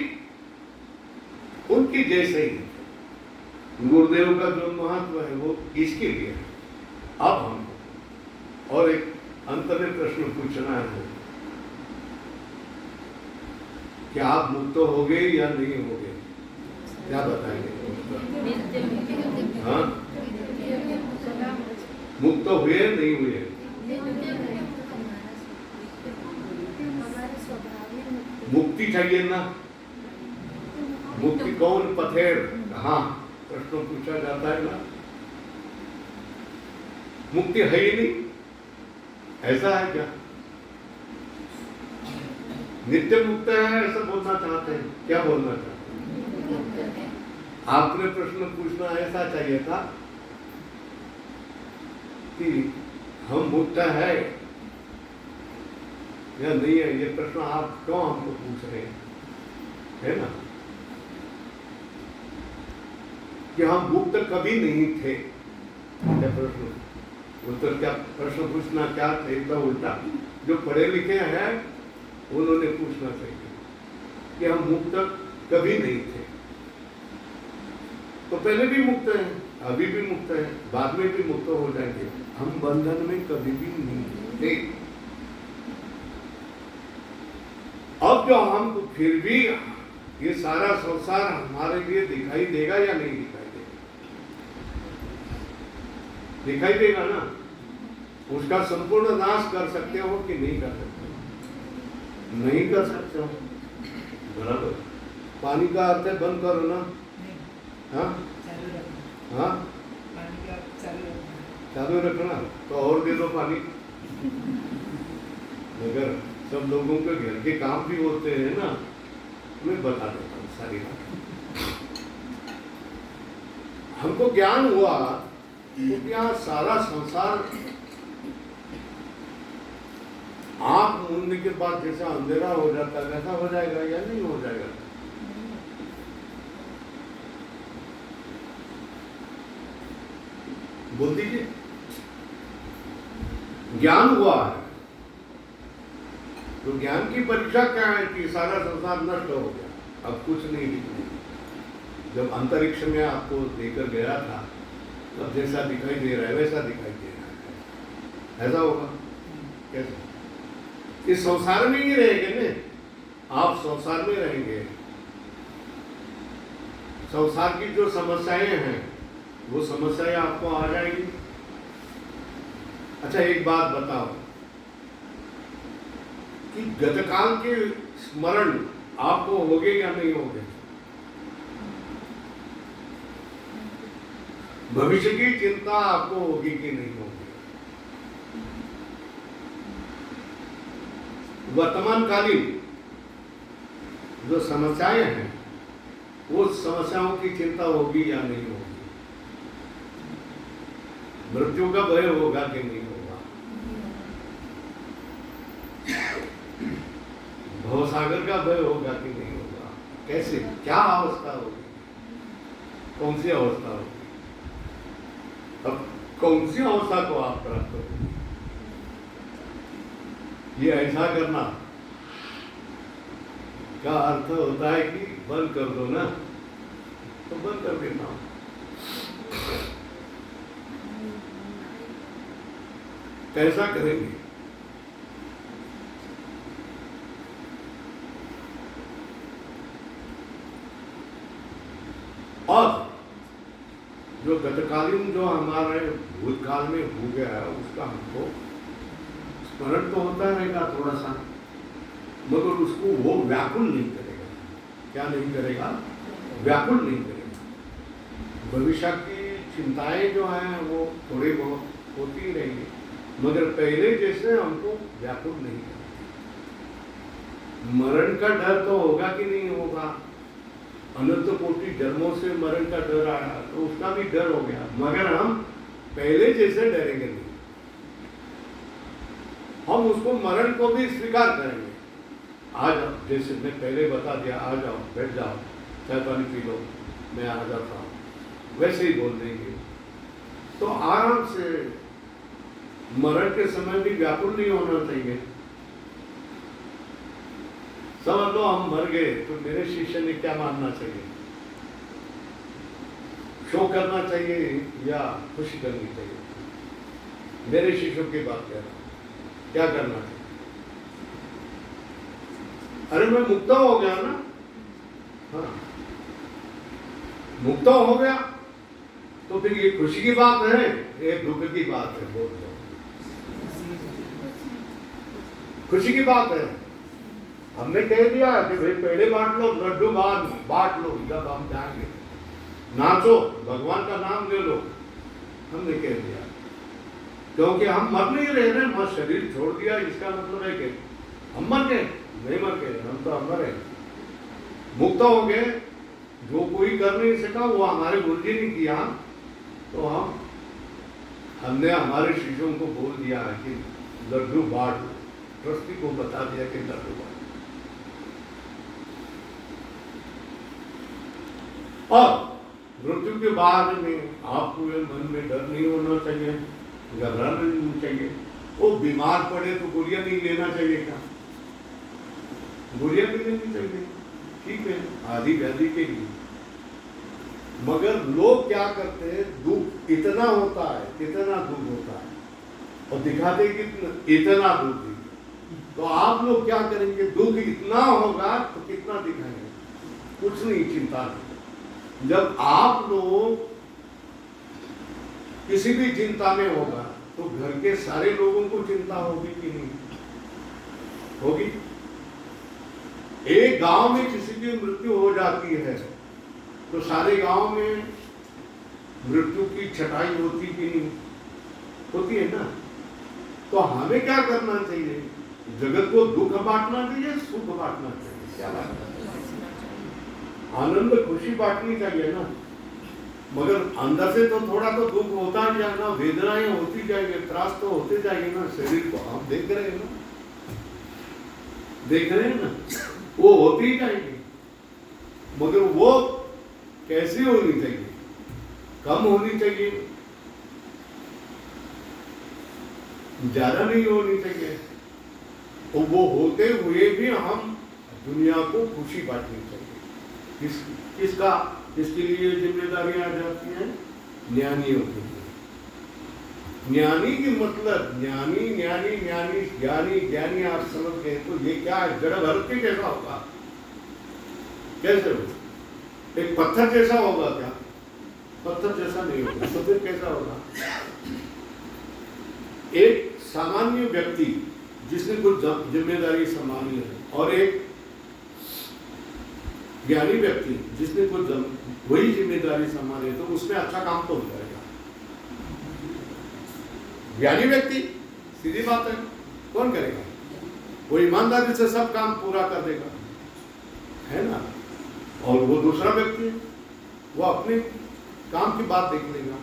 उनकी जैसे ही। गुरुदेव का जो महत्व है वो इसके लिए है। अब हम और एक अंत में प्रश्न पूछना है कि आप मुक्त हो गए या नहीं हो गए? क्या बताएंगे? हाँ, मुक्त हुए नहीं हुए? मुक्ति चाहिए ना? मुक्ति कौन पथेर? हाँ, प्रश्न पूछा जाता है ना। मुक्ति है ही नहीं, ऐसा है क्या? नित्य मुक्त है ऐसा बोलना चाहते हैं? क्या बोलना चाहते हैं? आपने प्रश्न पूछना ऐसा चाहिए था कि हम मुक्त है या नहीं है। ये प्रश्न आप क्यों हमको पूछ रहे हैं, है ना? कि हम मुक्त कभी नहीं थे। क्या प्रश्न उत्तर? क्या प्रश्न पूछना क्या था? एकदम उल्टा। जो पढ़े लिखे हैं उन्होंने पूछना चाहिए कि हम मुक्त कभी नहीं थे। तो पहले भी मुक्त हैं, अभी भी मुक्त हैं, बाद में भी मुक्त हो जाएंगे। हम बंधन में कभी भी नहीं थे। अब जो हमको फिर भी ये सारा संसार हमारे लिए दिखाई देगा या नहीं दिखाई देगा? दिखाई देगा ना। उसका संपूर्ण नाश कर सकते हो कि नहीं कर सकते? नहीं कर सकते हो, बराबर। पानी का अर्थ है बंद करो ना। हाँ हाँ, चालू रखना। तो और दे दो पानी। मगर सब लोगों के घर के काम भी होते हैं ना, मैं बता देता हूँ सारी बात। हमको ज्ञान हुआ तो क्या सारा संसार आंख मूंदने के बाद जैसा अंधेरा हो जाता है वैसा हो जाएगा या नहीं हो जाएगा? बोल दीजिए। ज्ञान हुआ है तो ज्ञान की परीक्षा क्या है कि सारा संसार नष्ट हो गया, अब कुछ नहीं दिखने। जब अंतरिक्ष में आपको लेकर गया था तब जैसा दिखाई दे रहा है वैसा दिखाई दे रहा है। ऐसा होगा कैसे? इस संसार में ही रहेंगे ना, आप संसार में रहेंगे। संसार की जो समस्याएं हैं वो समस्याएं आपको आ जाएगी। अच्छा एक बात बताओ कि गतकाल के स्मरण आपको होगे या नहीं होगे? भविष्य की चिंता आपको होगी कि नहीं होगी? वर्तमानकालीन जो समस्याएं हैं वो समस्याओं की चिंता होगी या नहीं होगी? मृत्यु का भय होगा कि नहीं होगा? भवसागर का भय होगा कि नहीं होगा? कैसे, क्या अवस्था होगी? कौन सी अवस्था होगी? अब कौन सी अवस्था को आप प्राप्त करोगे? ये ऐसा करना का अर्थ होता है कि बंद कर दो ना, तो बंद कर देना। कैसा करेंगे? और जो गतकालीन जो हमारे भूतकाल में हो गया है उसका हमको स्मरण तो होता रहेगा थोड़ा सा, मगर उसको वो व्याकुल नहीं करेगा। क्या नहीं करेगा? व्याकुल नहीं करेगा। भविष्य की चिंताएं जो हैं वो थोड़ी बहुत होती ही रहेंगी, मगर पहले जैसे हमको व्याकुल नहीं करेगा। मरण का डर तो होगा कि नहीं होगा? अनंत कोटि जन्मों से मरण का डर आया तो उसका भी डर हो गया, मगर हम पहले जैसे डरेंगे नहीं। हम उसको मरण को भी स्वीकार करेंगे। आ जाओ, जैसे मैं पहले बता दिया, आ जाओ, बैठ जाओ, चाय पानी पी लो, मैं आ जाता हूँ, वैसे ही बोल देंगे। तो आराम से मरण के समय भी व्याकुल नहीं होना चाहिए। समझ लो हम मर गए तो मेरे शिष्य ने क्या मानना चाहिए? शोक करना चाहिए या खुशी करनी चाहिए? मेरे शिष्यों की बात कह रहा हूं, क्या करना चाहिए? अरे मैं मुक्त हो गया ना, हाँ, मुक्त हो गया तो फिर ये खुशी की बात है, ये दुख की बात है? बोल दो, खुशी की बात है। हमने कह दिया कि भाई पहले बांट लो, लड्डू बांट लो, जब हम जाएंगे नाचो, भगवान का नाम ले लो, हमने कह दिया। क्योंकि हम मर नहीं रहे ना, मर शरीर छोड़ दिया, इसका मतलब है कि हम मर गए? नहीं मर गए, हम तो अमर है, मुक्त हो गए। जो कोई कर नहीं सका वो हमारे गुरुजी ने किया, तो हमने हमारे शिष्यों को बोल दिया है कि लड्डू बांट, ट्रस्टी को बता दिया कि लड्डू बांट। और मृत्यु के बाद में आपको मन में डर नहीं होना चाहिए, घबराना नहीं चाहिए। वो बीमार पड़े तो गोलियां नहीं लेना चाहिए क्या? गोलियां भी लेनी चाहिए, ठीक है, आदि व्याधि के लिए। मगर लोग क्या करते हैं, दुख इतना होता है, कितना दुख होता है, और दिखाते कि इतना दुख है। तो आप लोग क्या करेंगे? दुख इतना होगा तो कितना दिखाएंगे? कुछ नहीं, चिंता नहीं। जब आप लोग किसी भी चिंता में होगा तो घर के सारे लोगों को चिंता होगी कि नहीं होगी? एक गांव में किसी की मृत्यु हो जाती है तो सारे गांव में मृत्यु की छटाई होती कि नहीं होती है ना? तो हमें क्या करना चाहिए? जगत को दुख बांटना चाहिए, सुख बांटना चाहिए? क्या बात? आनंद खुशी बांटनी चाहिए ना। मगर अंदर से तो थोड़ा तो दुख होता जाएगा, वेदनाएं होती जाएंगे, त्रास तो होते जाएंगे ना। शरीर को आप देख रहे हैं ना, देख रहे हैं ना, वो होती ही जाएंगे। मगर वो कैसी होनी चाहिए? कम होनी चाहिए, ज्यादा नहीं होनी चाहिए। और वो होते हुए भी हम दुनिया को खुशी बांटनी चाहिए। किसका, किसके लिए जिम्मेदारी आ जाती है? ज्ञानियों के लिए। ज्ञानी की मतलब ज्ञानी ज्ञानी ज्ञानी ज्ञानी ज्ञानी आप समझ गए तो ये क्या है? जड़ भरती जैसा होगा? कैसे होगा? एक पत्थर जैसा होगा क्या? पत्थर जैसा नहीं होगा। तो फिर कैसा होगा? एक सामान्य व्यक्ति जिसने कुछ जिम्मेदारी संभाली है और एक ज्ञानी व्यक्ति जिसने कुछ वही जिम्मेदारी संभाली, तो उसमें अच्छा काम तो हो जाएगा। ज्ञानी व्यक्ति, सीधी बात है, कौन करेगा? वो ईमानदारी से सब काम पूरा कर देगा, है ना? और वो दूसरा व्यक्ति वो अपने काम की बात देख लेगा।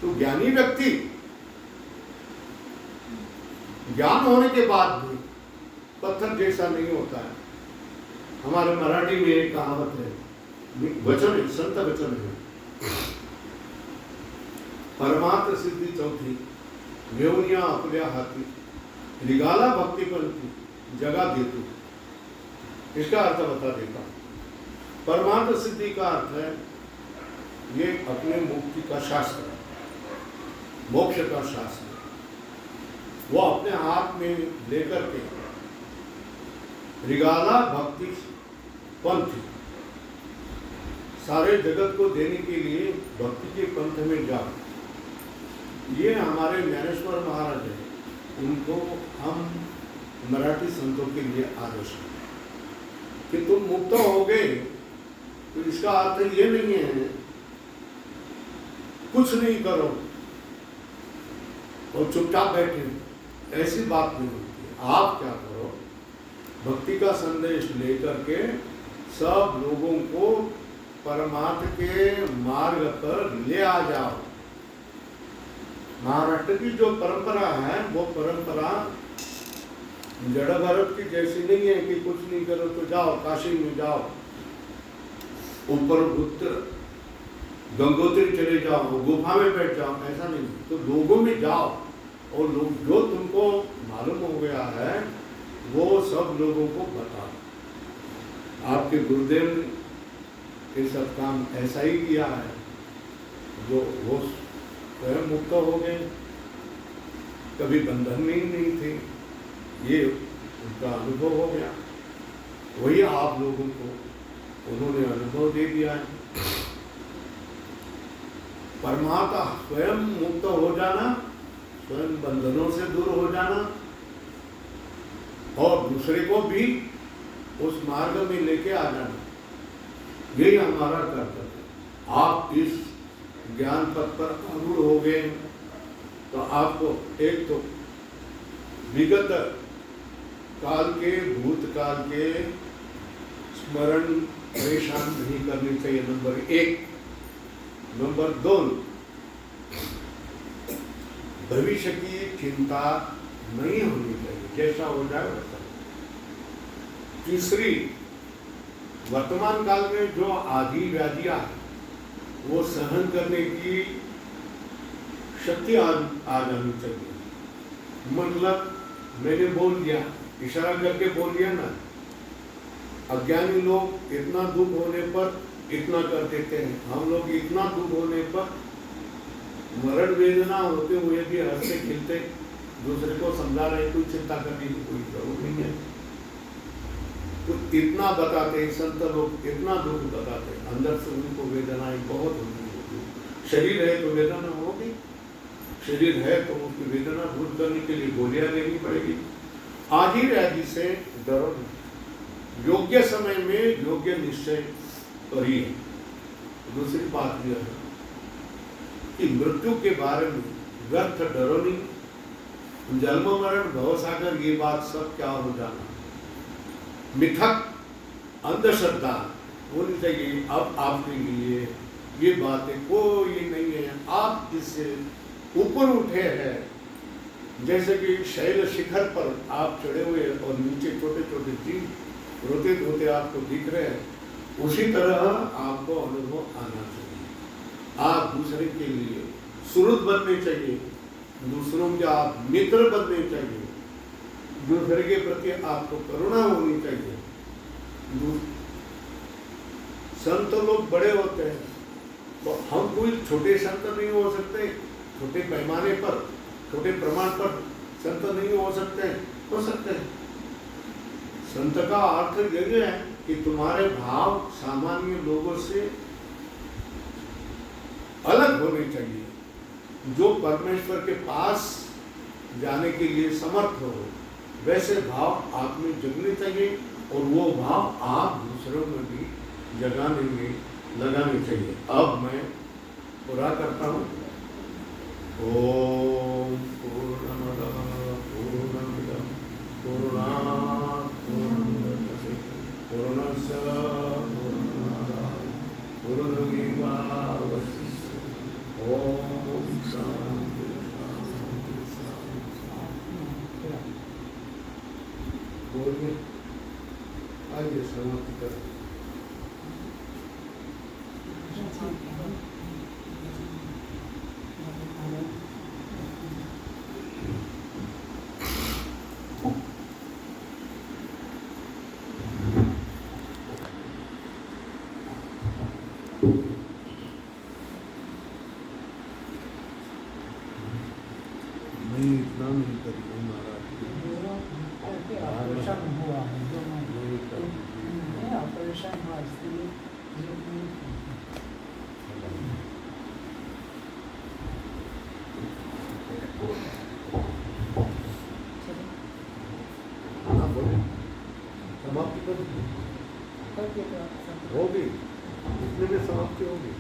तो ज्ञानी व्यक्ति ज्ञान होने के बाद भी पत्थर जैसा नहीं होता है। हमारे मराठी में एक कहावत है, वचन है, संत वचन है, परमार्थ सिद्धि चौथी मेवनिया आपल्या हाथी, निगाला भक्तिपंथी जगा देतू। इसका अर्थ बता देता हूं। परमार्थ सिद्धि का अर्थ है ये अपने मुक्ति का शास्त्र, मोक्ष का शास्त्र वो अपने हाथ में लेकर के रिगाला भक्ति पंथ सारे जगत को देने के लिए भक्ति के पंथ में जाओ। ये हमारे ज्ञानेश्वर महाराज है, उनको हम मराठी संतों के लिए आदर्श हैं कि तुम मुक्त हो गए तो इसका अर्थ ये नहीं है कुछ नहीं करो और चुपचाप बैठे, ऐसी बात नहीं होती। आप क्या करो, भक्ति का संदेश लेकर के सब लोगों को परमात्मा के मार्ग पर ले आ जाओ। महाराष्ट्र की जो परंपरा है वो परंपरा जड़ भारत की जैसी नहीं है कि कुछ नहीं करो तो जाओ काशी में जाओ, ऊपर उत्तर गंगोत्री चले जाओ, गुफा में बैठ जाओ, ऐसा नहीं। तो लोगों में जाओ और लोग जो तुमको मालूम हो गया है वो सब लोगों को बताओ। आपके गुरुदेव ने ये सब काम ऐसा ही किया है, जो वो स्वयं मुक्त हो गए, कभी बंधन में ही नहीं थे, ये उनका अनुभव हो गया। वही आप लोगों को उन्होंने अनुभव दे दिया है। परमात्मा स्वयं मुक्त हो जाना, स्वयं बंधनों से दूर हो जाना और दूसरे को भी उस मार्ग में लेके आ जाना, यही हमारा कर्तव्य है। आप इस ज्ञान पथ पर आरूढ़ हो गए तो आपको एक तो विगत काल के भूतकाल के स्मरण परेशान नहीं करनी चाहिए, नंबर 1। नंबर 2, भविष्य की चिंता नहीं होनी चाहिए, जैसा हो जाए वैसा। तीसरी, वर्तमान काल में जो आदि व्याधियां है वो सहन करने की शक्ति आ जानी चाहिए। मतलब मैंने बोल दिया, इशारा करके बोल दिया ना, अज्ञानी लोग इतना दुख होने पर इतना कर देते हैं, हम लोग इतना दुख होने पर मरण वेदना होते हुए भी हंसते खिलते दूसरे को समझा रहे, कोई चिंता करने की कोई जरूरत नहीं है। तो इतना बताते संत लोग, इतना दुख बताते, अंदर से उनको वेदनाएं बहुत होती। शरीर है तो वेदना होगी, शरीर है तो उसकी वेदना दूर करने के लिए गोलियां लेनी पड़ेगी। आदि व्याधि से डरो नहीं, योग्य समय में योग्य निश्चय करिए। दूसरी बात यह है कि मृत्यु के बारे में व्यर्थ डरो नहीं। जन्म मरण भवसागर ये बात सब क्या हो जाना, मिथक अंधश्रद्धा होनी चाहिए। अब आपके लिए ये बातें कोई नहीं है, आप इससे ऊपर उठे हैं। जैसे कि शैल शिखर पर आप चढ़े हुए और नीचे छोटे छोटे जीव रोते धोते आपको दिख रहे हैं, उसी तरह आपको अनुभव आना चाहिए। आप दूसरे के लिए सुहृद बनने चाहिए, दूसरों के आप मित्र बनने चाहिए, दूसरे के प्रति आपको करुणा होनी चाहिए। संत लोग बड़े होते हैं तो हम कोई छोटे संत नहीं हो सकते, छोटे पैमाने पर, छोटे प्रमाण पर संत नहीं हो सकते, हो सकते हैं। संत का अर्थ यही है कि तुम्हारे भाव सामान्य लोगों से अलग होने चाहिए, जो परमेश्वर के पास जाने के लिए समर्थ हो, वैसे भाव आप में जगने चाहिए और वो भाव आप दूसरों में भी जगाने में लगाने चाहिए। अब मैं पूरा करता हूँ। ओम पूर्णमद पूर्णमिदं पूर्णात् पूर्णमुदच्यते पूर्णस्य पूर्णमादाय पूर्णमेवावशिष्यते। ओम शांति बोलिए, आइए समाप्ति करें। नहीं इतना नहीं करिए महाराज, ऑपरेशन हुआ है, ऑपरेशन हुआ इसलिए समाप्ति कर होगी, इतने में समाप्ति होगी।